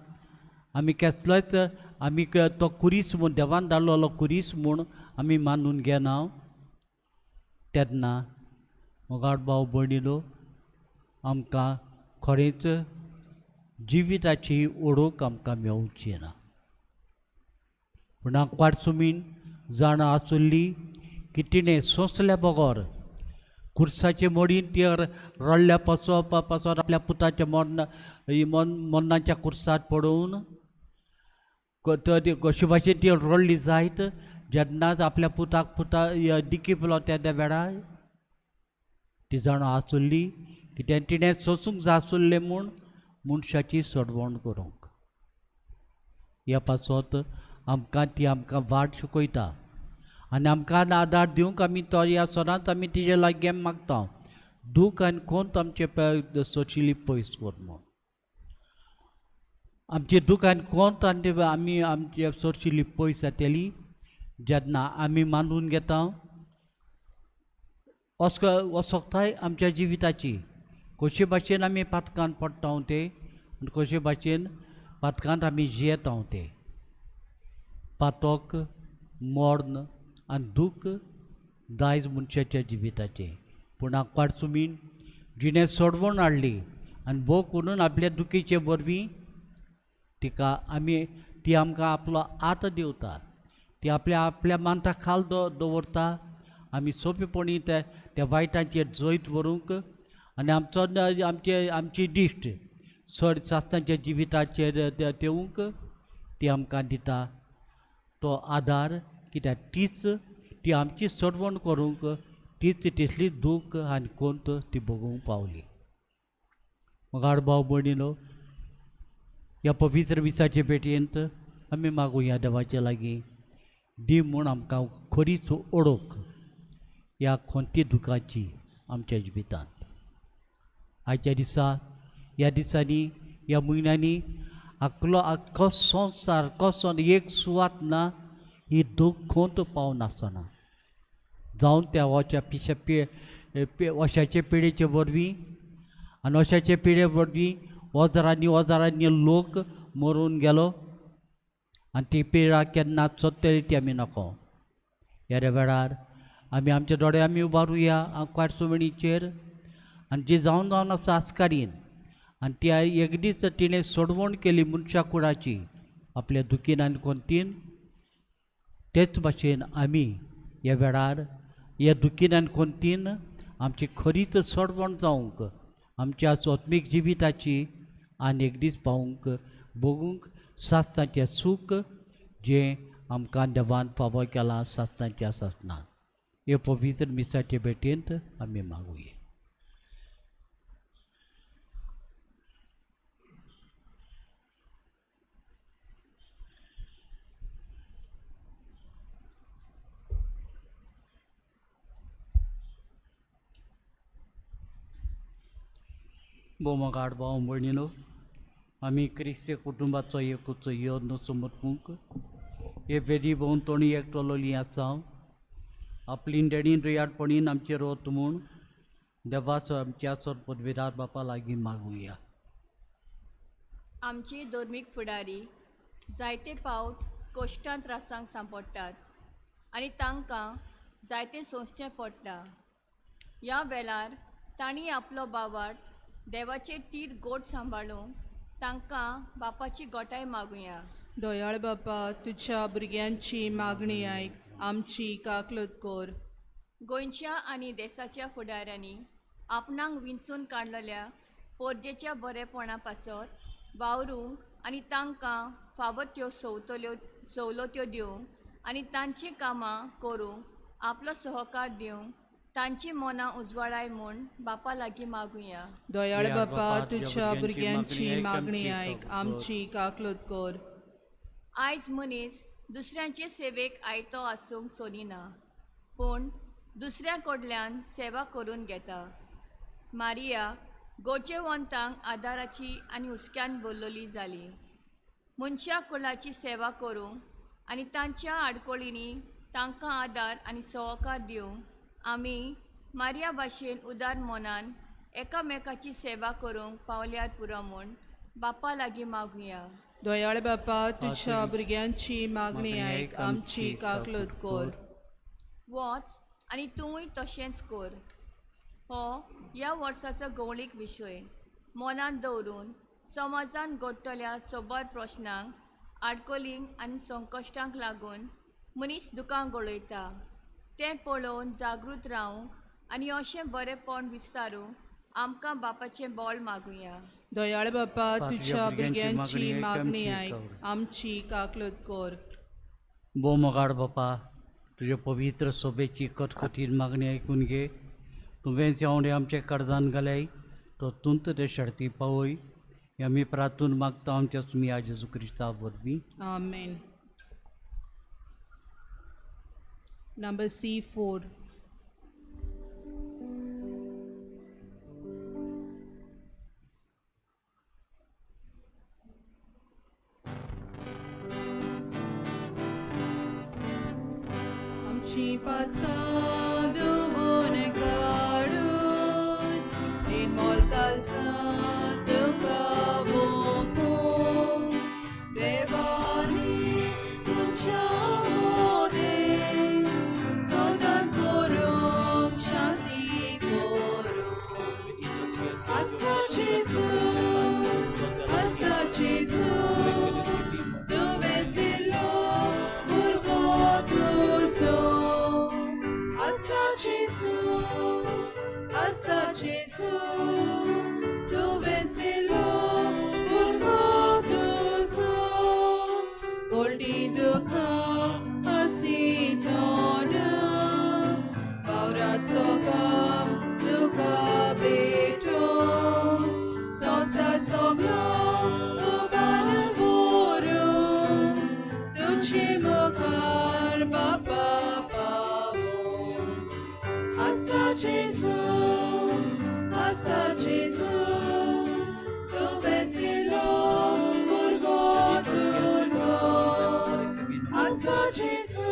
आमी कसलोच आमी तो कुरीस म्हूण देवान धाडलेलो कुरीस म्हूण आमी मानून घेना, तेन्ना मोगाट भाव भयणीलो आमकां खरेंच जिविताची ओळख आमकां मेळची ना. पूण वाटसुमीन जाण आसुल्ली की तिणें सोंसल्या बगोर कुर्साचे मोडीन ती रडल्या पसोप आपल्या पुताच्या मरणाच्या कुर्सात पडून कशे भाशेन ती रडली जायत जेन्ना आपल्या पुता दिकी पेलो त्या वेळार ती जाण आसुल्ली की तिणें सोंसूंक जाय आसुल्लें म्हूण मनशाची सडवण करूंक. ह्या पासत आमकां वाट शिकयता आनी आमकां आदार दिवंक आमी तो ह्या सदांच आमी तिजे लागीं मागता दूख आनी खोंत आमचे सोशिल्ली पयस कर म्हूण. आमचे दूख आनी खोंत आमी आमचे सोशिल्ली पयस जातली जेन्ना आमी मानून घेता वसोकताय आमच्या जिविताची कशे भाशेन आमी पातकान पडटा ते आनी कशे भाशेन पातकांत आमी जियेता ते. पातक मरण आनी दूख दायज मनशाच्या जिविताचे. पूण वाटसुमीन जिणें सोडवण हाडली आनी भोव करून आपल्या दुखीचे वरवीं ती आमकां आपलो हात दिवता, ती आपल्या मांता खाल दवरता. आमी सोंपेपणी त्या वायटाचेर जैत व्हरूंक आनी आमची दिश्ट चड सास्तांच्या जिविताचेर देवूंक ती आमकां दिता तो आदार. कित्याक ती आमची सडवण करूंक तीच तितली दूख आनी खोंत ती भोगूंक पावली. मोगाड भाव भयणीनो, ह्या पवित्र विसाचे भेटयेंत आमी मागुया देवाचे लागीं दी म्हूण आमकां खरीच ओळख ह्या खोंती दुखाची आमच्या जिवितांत. आयच्या ह्या दिसांनी ह्या म्हयन्यांनी आख्खो संवसार कसो एक सुवात ना ही दूख खोंत पावन आसना. जावन त्या वशाचे पिडेचे वरवीं आनी वशाचे पिडे वरवीं ओजारांनी लोक मरून गेलो आनी ती पिडा केन्ना सोंपतली ती आमी नको. ह्या वेळार आमी आमचे दोळे आमी उबारुया वाटसुमिणीचेर आनी जी जावन आसा आसकारीन आनी ती एक दीस तिणें सोडवण केली मनशा कुळाची आपल्या दुखीन आनी खोंतीन. तेच भाशेन आमी ह्या वेळार ह्या दुखीन आनी खोंतीन आमची खरीच सोडवण जावंक आमच्या आत्मीक जिविताची आनी एक दीस पावूंक भोगूंक सास्तांचें सूख जें आमकां देवान फावो केलां सास्तांच्या सासणान. हे पवित्र मिसाचे भेटेंत आमी मागुया. मोगाड भाव भयणीनो, आमी क्रिस्ती कुटुंबाचो एकूच यत्न समर्पूंक हे वेदी भोवन तोणी एकटोलोली आसा. आपली डेडीन रियाडपणीन आमचेर वत म्हूण देवास आमच्या पदवीदार बापा लागीं मागुया. आमची धर्मीक फुडारी जायते फावट कोश्टांत त्रासांक सांपडटात आनी तांकां जायते सोंसचें पडटा. ह्या वेळार तांणी आपलो बावाट देवाचे तीर गोड सांबाळूंक तांकां बापाची गोठाय मागुया. दयाळ बापा, तुज्या भुरग्यांची मागणी आयक, आमची काकलत कोर. गोंयच्या आनी देशाच्या फुडाऱ्यांनी आपणाक विंचून काडलेल्या पोरजेच्या बरेपणा पासत वावरूंक आनी तांकां फावो त्यो सवलत्यो दिवंक आनी तांची कामां करूंक आपलो सहकार दिवंक तांची मनां उजवाडाय म्हूण बापा लागीं मागुया. दयाळ बापा, तुज्या भुरग्यांची मागणी आयक, आमची काकलत कोर. आयज मनीस दुसऱ्यांचे सेवेक आयतो आसूंक सोदिना, पूण दुसऱ्यां कडल्यान सेवा करून घेता. मारिया गोचेवंतांक आदाराची आनी हुस्क्यान भरलेली जाली. मनशा कुळाची सेवा करूंक आनी तांच्या आडकोळींनी तांकां आदार आनी सहकार दिवंक आमी मारिया भाशेन उदार मनान एकामेकाची सेवा करूंक पावल्यार पुरो म्हूण बापा लागीं मागुया. दयाळ बापा, तुझ्या भुरग्यांची मागणी आयक, आमची काकलूत कर. वच आनी तूंय तशेंच कर. हो ह्या वर्साचो गवळीक विशय मनांत दवरून समाजान घडटल्या सोबर प्रश्नांक, आडकोलींक आनी संकश्टांक लागून मनीस दुखांक गळयता तें पळोवन जागृत रावंक आनी अशें बरेंपण विस्तारूंक आमकां बापाचें बोल मागुया. दयाळ बापा, तुझ्या भुरग्यांची मागणी आयक, आमची काकलूत कर. बोमगाड बापा, तुझ्या पवित्र सोबेची कटकटीन मागणी ऐकून घे. तुवेंच येवंडे आमचे कर्जान घाल्याय तो तुंत ते शर्ती पावय. हे आमी प्रार्थून मागता आमच्या तुमी आज जेजू क्रिस्ता वरवीं. आमेन. Number C4. आमची पातळां धुवून काडून निर्मल कालसांत तुका भोंवूंक देवानी तुज्या मोदें सदां करूंक शांती करूंक. आसा जेजू, आसा जेजू, तुवेंच दिलो भुरगो तुजो. आसा जेजू, आसा जेजू, तुवेंच दिलो भुरगो तुजो. व्हडली दुखां आसली तोंडां, वावराचो काम तुका भेटूंक, संवसार सगळो उबारून व्हरूंक तुजे मुखार बापा पावूंक. आसा जेजू, आसा जेजू, तुवेंच दिलो भुरगो तुजो. आसा जेजू,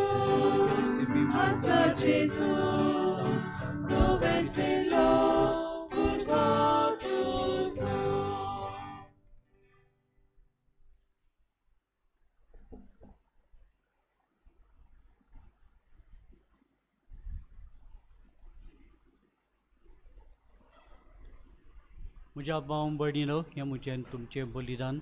आसा जेजू, तुवेंच दिलो भुरगो तुजो. म्हज्या भाव भयणीनो, हें म्हजें तुमचें बलिदान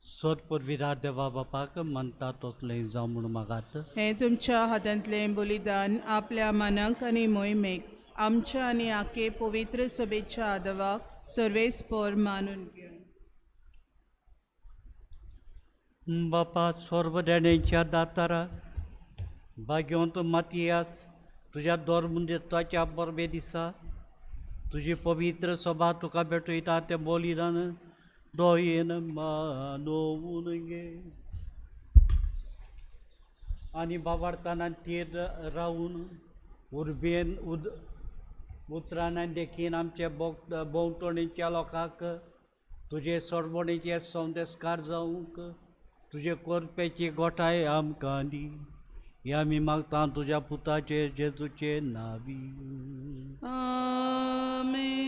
सत परविरार देवा बापाक मानता तसलें जावं म्हूण मागात. हें तुमच्या हातांतलें बलिदान आपल्या मनाक आनी मोहिमेक आमच्या आनी आखे पवित्र सभेच्या आदवाक सर्वेस्पर मानून घेवन. बापा सर्वदेण्याच्या दातारा, भाग्यवंत मातियास, तुज्या दोरमुंदेताच्या बरबे दिसा तुजी पवित्र सभा तुका भेटयता तें बलिदान दयेन मानून घे. आनी बाबार्थाना तीर रावून उर्बेन उतरान आनी देखीन आमचे भोंवतणीच्या लोकांक तुजे सोडवणेचे संदेशकार जावंक तुजे कोरपेची गोठाय आमकां दी. हे आमी मागता तुज्या पुताचे जेजूचे नांवी. आमेन.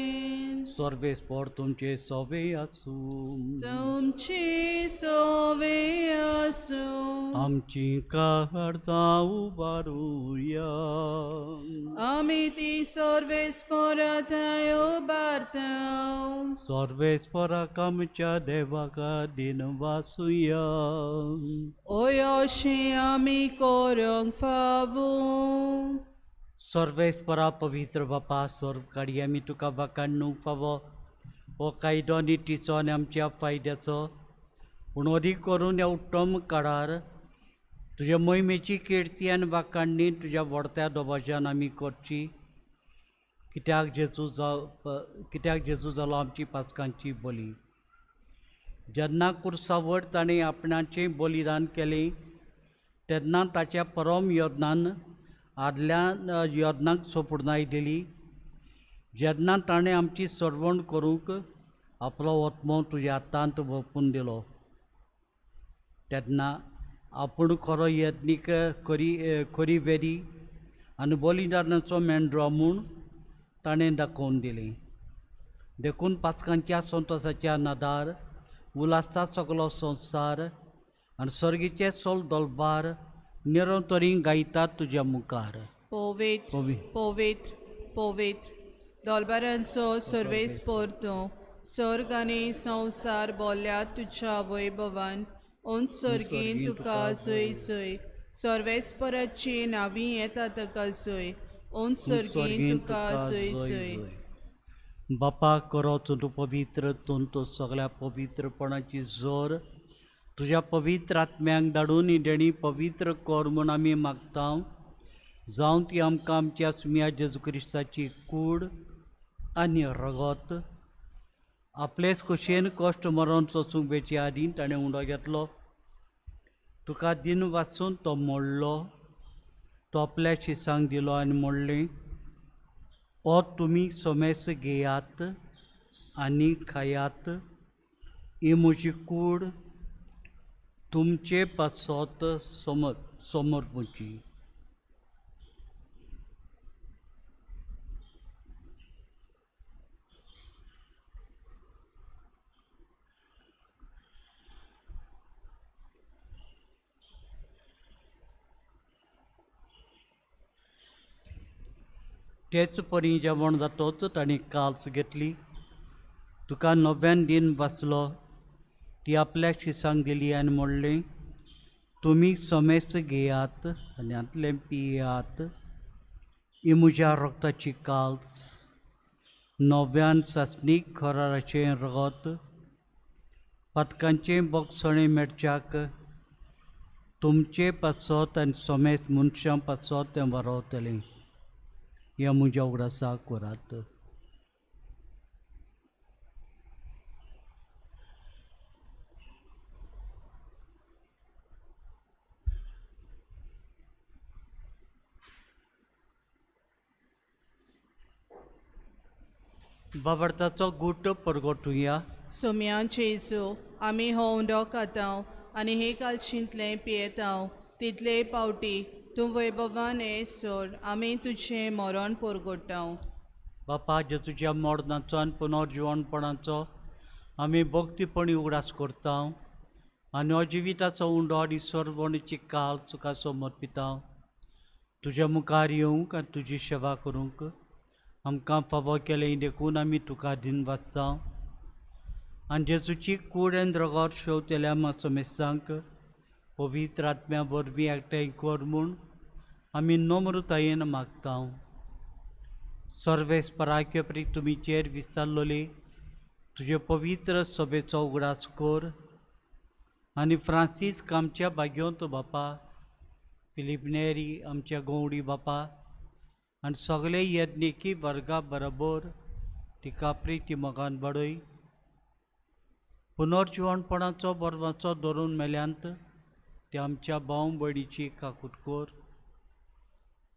सर्वेस्पर तुमचे सोबे आसूं. तुमची सोवे आसूं. आमची काळजां उबारूया. आमी ती सर्वेस्परांताय उबारतां. सर्वेस्पराक आमच्या देवाका दिन वासुया. ओय अशें आमी करूंक फावूं. सर्वेस्परा पवित्र बापा सर्व काडी आमी तुका वाखाणूंक फावो हो कायदो निटीचो आनी आमच्या फायद्याचो पूण अदीक करून ह्या उत्तम काळार तुज्या मोहिमेची किर्ती आनी वाखाणणी तुज्या व्हडत्या दबाज्यान आमी करची. कित्याक जेजू जालो आमची पासकांची बली. जेन्ना कुर्सावट ताणें आपणाचें बलिदान केलें तेन्ना ताच्या परम यत्नान आदल्या यत्नाक सोपुरनाय दिली. जेन्ना ताणें आमची सरवण करूंक आपलो ओतमो तुज्या हातांत वपून दिलो तेन्ना आपूण खरो यत्नीक खरी वेरी आनी बलिदानाचो मेंढरो म्हूण ताणें दाखोवन दिली. देखून पाचकांच्या संतोशाच्या नादार उलासता सगलो संवसार आनी सर्गीचे सोल दोलबार निरंतरी गायतात तुज्या मुखार. पवित्र पवित्र पवित्र दोलबारांचो सर्वेस्पर तूं सर्ग आनी संवसार बोल्ल्यात तुज्या वैभवान उंच सर्गीन तुका जय जय सर्वेस्पराची नांवीं येता ताका जय उंच सर्गीन तुका जय जय. बापा करोच तूं पवित्र तूं सगळ्या पवित्रपणाची जोर तुज्या पवित्र आत्म्यांक धाडून देणी पवित्र कर म्हूण आमी मागता. जावं ती आमकां आमच्या सुम्या जेजू क्रिस्ताची कूड आनी रगत आपलेच कुशेन कश्ट मरण सोसूंक बेचे आदीं ताणें उंडो घेतलो. तुका दिन वाचून तो मोडलो. तो आपल्या शिसांक दिलो आनी मोडलें. ओ तुमी सोमेस घेयात आनी खायात. ही म्हजी कूड तुमचे पासत समर्पूची. तेच परी जेवण जातोच ताणें काल्स घेतली. तुका नव्यान दिन वाचलो. ती आपल्या शिसांक दिली आनी म्हणलें तुमी सोमेस घेयात आनी आतलें पियात. ही म्हज्या रगताची काल्स नव्यान सासणीक खराराचें रगत पातकांचें बोगसणें मेडच्याक तुमचे पासत आनी सोमेस मनशां पासत तें वारोवतलें. ह्या म्हज्या उगडासा करात. बाबर्ताचो गूट परगोटुया. सोम्या जेजू आमी हो उंडो खाता आनी हे कालशींतलें पियेता तितले पावटी तूं वैभवान येसोर आमी तुजें मरण परगोट्टा. बापा जेजूच्या मोडनाचो आनी पुनर्जिवणपणाचो आमी भक्तीपणी उगडास करता आनी हो जिविताचो उंडो आनी सरवणीची काल तुका समर्पिता. तुज्या मुखार येवंक आनी तुजी सेवा करूंक आमकां फावो केलें देखून आमी तुका दिन वाचता. आनी जेजूची कूड आनी रगत शेवतेल्या सोमेसांक पवित्र आत्म्या वरवीं एकठांय कर म्हूण आमी नम्रतायेन मागता. सर्वेस्पराके परी तुमीचेर विस्तारलोली तुजे पवित्र सभेचो उगडास कर आनी फ्रांसीस आमच्या भाग्योंत बापा फिलिप नेरी आमच्या गवडी बापा आनी सगळे यज्ञिकी वर्गा बरोबर तिका प्रिती मोगान बडय. पुनर्जिवणपणाचो बरवाचो धरून मेल्यांत ते आमच्या भाव भयणीची काकूट कर.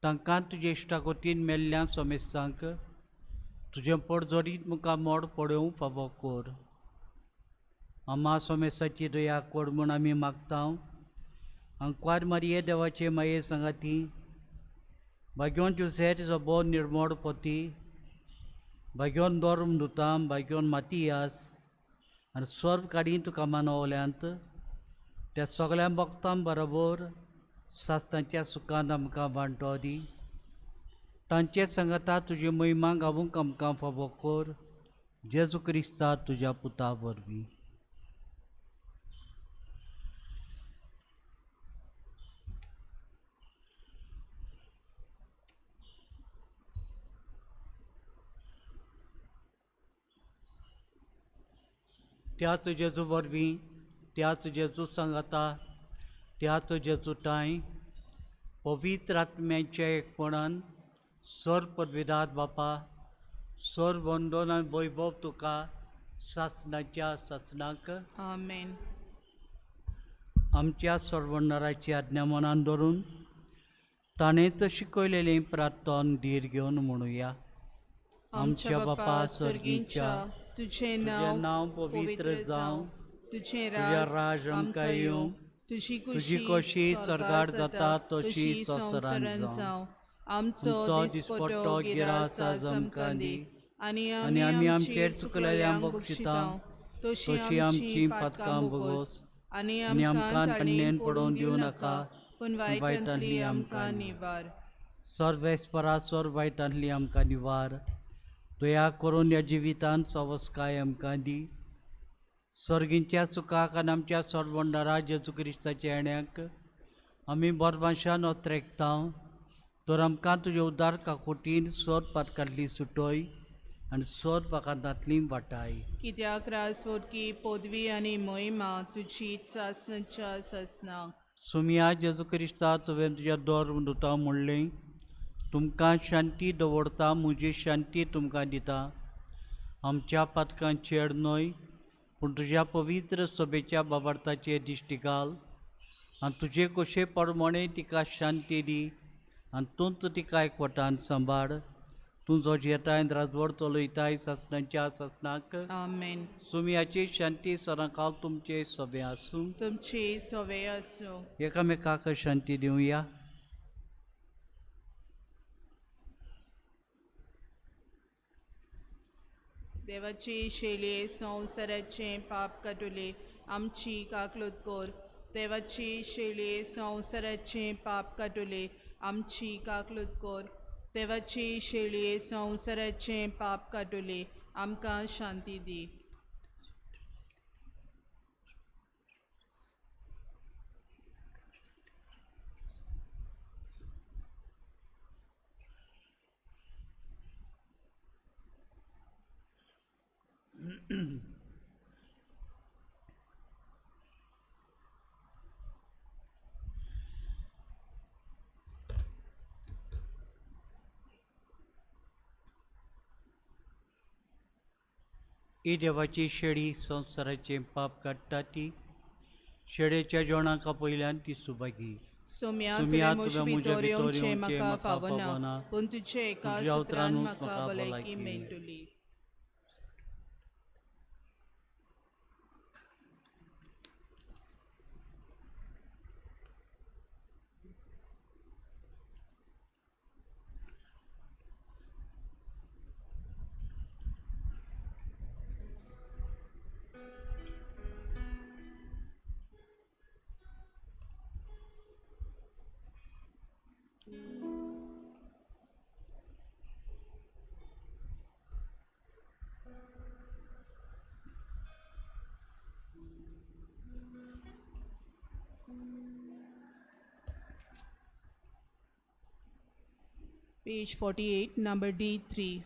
तांकां तुजे इश्टाकोतीन मेल्ल्या सोमेसांक तुजें पडजोडीत मुखार मोड पडोवंक फावो कर. आमा सोमेसाची दया कर म्हूण आमी मागता. अंकवार मारये देवाचे माये सांगाती भाग्योन जुसेर जबो निर्मोड पोती भाग्योन दोर्म दुताम भाग्योन मातियास आनी स्वर्ग काडी तुका मानवल्यांत त्या सगळ्या भक्तां बरोबर सास्तांच्या सुखान आमकां वांटो दी. तांचे सांगता तुजी महिमा गावूंक आमकां फावो कर. जेजू क्रिस्ता तुज्या पुता वरवीं. त्याच जेजू वरवीं त्याच जेजू सांगता त्याच जेजूटाय पवित्र आत्म्याच्या एकपणान सर पदवीदार बापा सर वंदन आनी वैभव तुका सासणाच्या सासणाक आमेन. आमच्या सर्वणाराची आज्ञा मनान धरून ताणेंच शिकयलेलें प्रार्थन धीर घेवन म्हणुया. आमच्या बापा सर्गींच्या तुझे नाव नाव पवित्र जावं, तुझे तुझ्या राज आमकां येवं, तुझी तुझी कशी स्वर्गार जाता तशी संवसारान जावं. आमचो दिसपट्टो गिरास आज आमकां दी आनी आमी आमचेर चुकलेल्यांक बक्षितां, तशी आमची पातकां भोगोस, आनी आमकां ताणेन पडोवन दिवं नाका, पूण वायटांतली आमकां निवार. सर्वेस्परासोर वायटांतली आमकां निवार. दया करून ह्या जिवितांत सवस्काय आमकां दी. सर्गींच्या सुखाक आनी आमच्या सोडवणारा जेजू क्रिस्ताच्या येण्याक आमी बोरमाशान ओत्रेकता. तर आमकां तुजे उदार काकोटीन सोर पातकांतली सुटोय आनी सोर पाकांतांतली वाटाय. कित्याक राजवटकी पदवी आनी मोहिमा तुजीच आसनच्या आसना. सुमिया जेजू क्रिस्ता तुवें तुज्या दोर उदोता म्हणलें, तुमकां शांती दवरता, म्हजी शांती तुमकां दिता. आमच्या पातकां चेड न्हय, पूण तुज्या पवित्र सोबेच्या बाबार्थाचेर दिश्टी घाल आनी तुजे कशे प्रमाणे तिका शांती दी आनी तूंच तिका एकवटान सांबाळ. तूं जो येताय राजवट चलयताय सासणाच्या सासणाक. आमेन. सुमियाची शांती सदांकाळ तुमचे सोबे आसूं. तुमची सवय आसूं. एकामेकाक शांती दिवया. देवाची शेळये संवसाराचे पाप काटुले आमची काकलूत कोर. देवाची शेळये संवसाराचे पाप काटुले आमची काकलूत कोर. देवाची शेळये संवसाराचे पाप काटुले आमकां शांती दी. ही देवाची शेळी संवसाराचे पाप काडटा ती. शेळयेच्या जेवणाक पयल्यान ती सुभागी. सोम्या तुवें म्हजे भितर येवचें म्हाका फावना, पूण तुजे एका सुत्रान म्हाका भलायकी मेळटली. Page 48, number D3.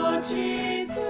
Jesus.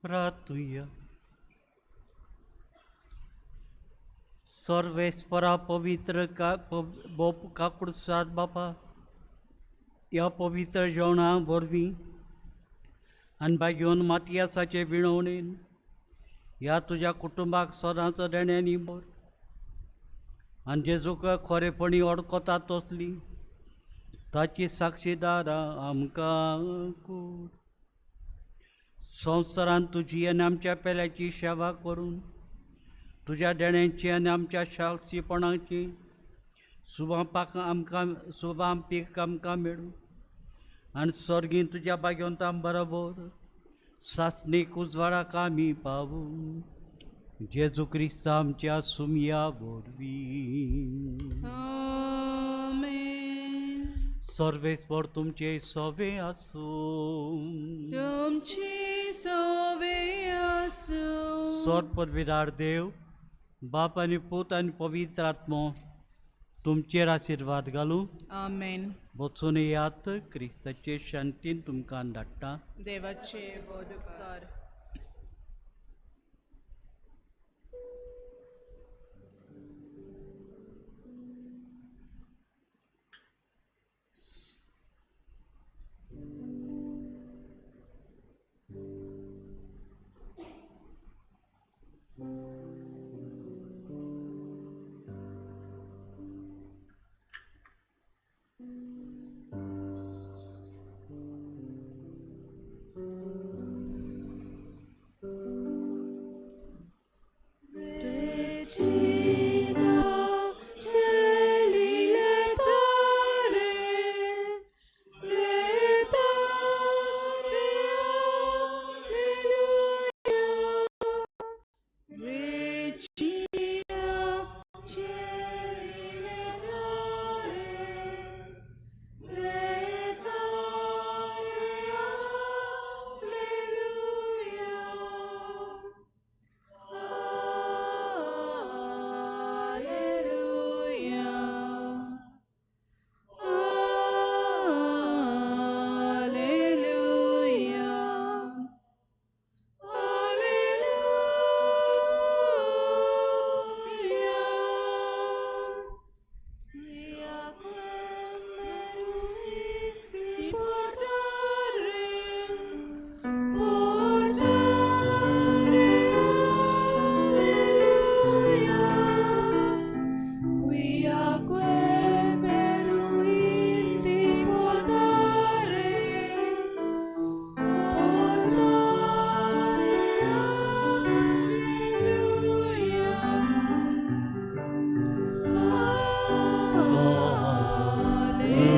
Ratuya. सर्वेश्वरा पवित्र काकुडसाद बापा या पवित्र जेवणा वरवीं आनी भाग्योन मातयासाचे विणवणेन ह्या तुज्या कुटुंबाक सदांचो देण्यानी बर आनी जेजूक खरेपणी अडकता तसली ताची साक्षीदारां आमकां कर. संवसारांत तुजी आनी आमच्या पेल्याची सेवा करून तुज्या देण्याची आनी आमच्या शालसीपणाची सुभापाक आमकां पीक आमकां मेळूं आनी सर्गीं तुज्या भाग्यवंतां बरोबर सासणेक उजवाडाक आमी पावूं. जेजू क्रिस्त आमच्या सुमया वरवीं. आमेन. सर्वेस्वर तुमचे सवे आसूं. तुमची सवे आसूं. सर्वपरविधार देव बाप आनी पूत आनी पवित्र आत्मो तुमचेर आशिर्वाद घालूं. आमेन. वचून येयात क्रिस्ताचे शांतीन तुमकां धाडटा. देवाचे बोधकार.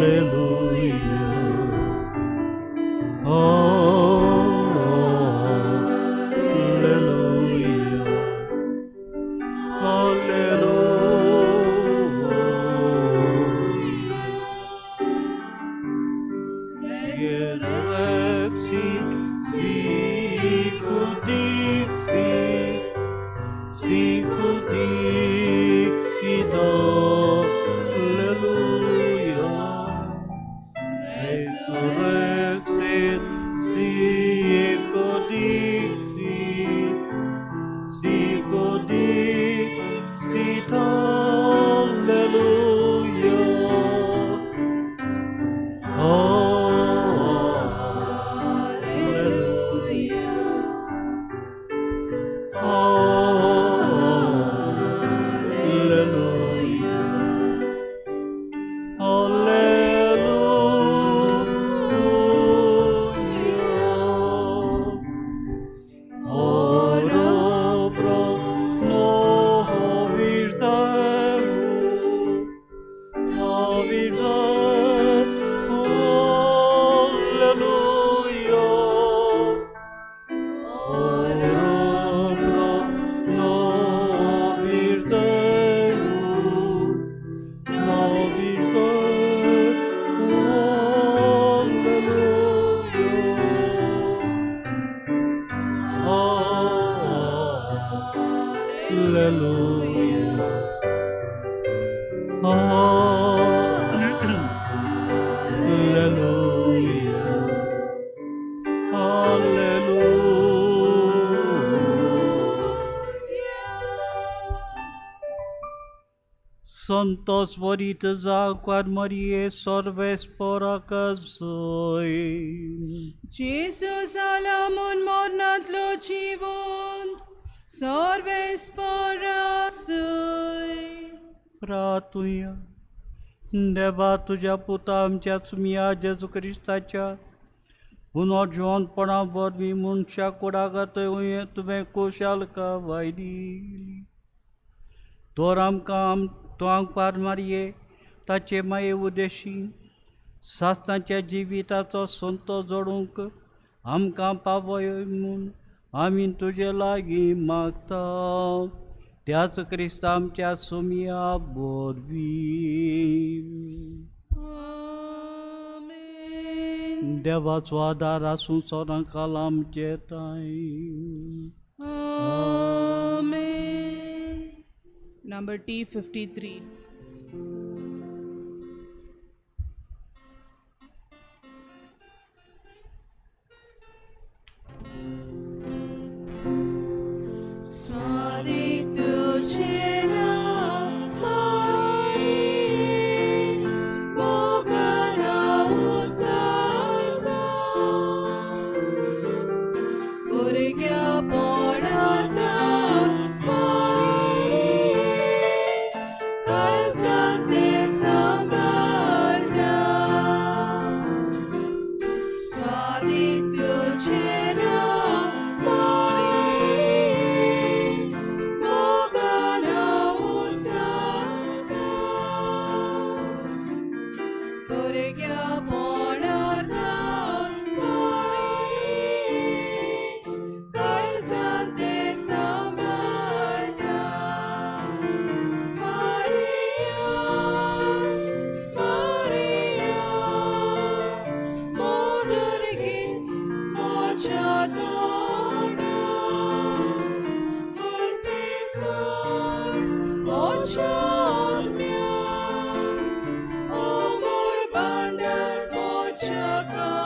Hallelujah. Santos Moritas Aquad Mariae Sorves Poracasoi. Jesus alamon mornatlo chivon, sorves porasui. Pratuya. देवा तुझ्या पुता आमच्या सुमिया जेजू क्रिस्ताच्या पुनर्जीवनपणावर मी मनशा कुडागत तुवें कुशाल का वायली तोर आमकां पार मारये ताचे माये उद्देशी सास्तांच्या जिविताचो संतो जोडूंक आमकां पावय म्हूण आमी तुजे लागीं मागता त्याच क्रिस्ता आमच्या सुमिया बोरवी देवाचो आदार आसूं सोदां काल आमचे ताई. Amen. Number T53. Swadik तुझे नाम Marie, Bogana utzarda, Urgya porada Marie, Karsante sambalda, Swadik तुझे नाम Marie, Bogana utzarda, Urgya porada Marie, Karsante sambalda, Maria, Maria, Modurgin Ochadona, Kurpisor Ochadmyan, Omor Bandar Ochaka.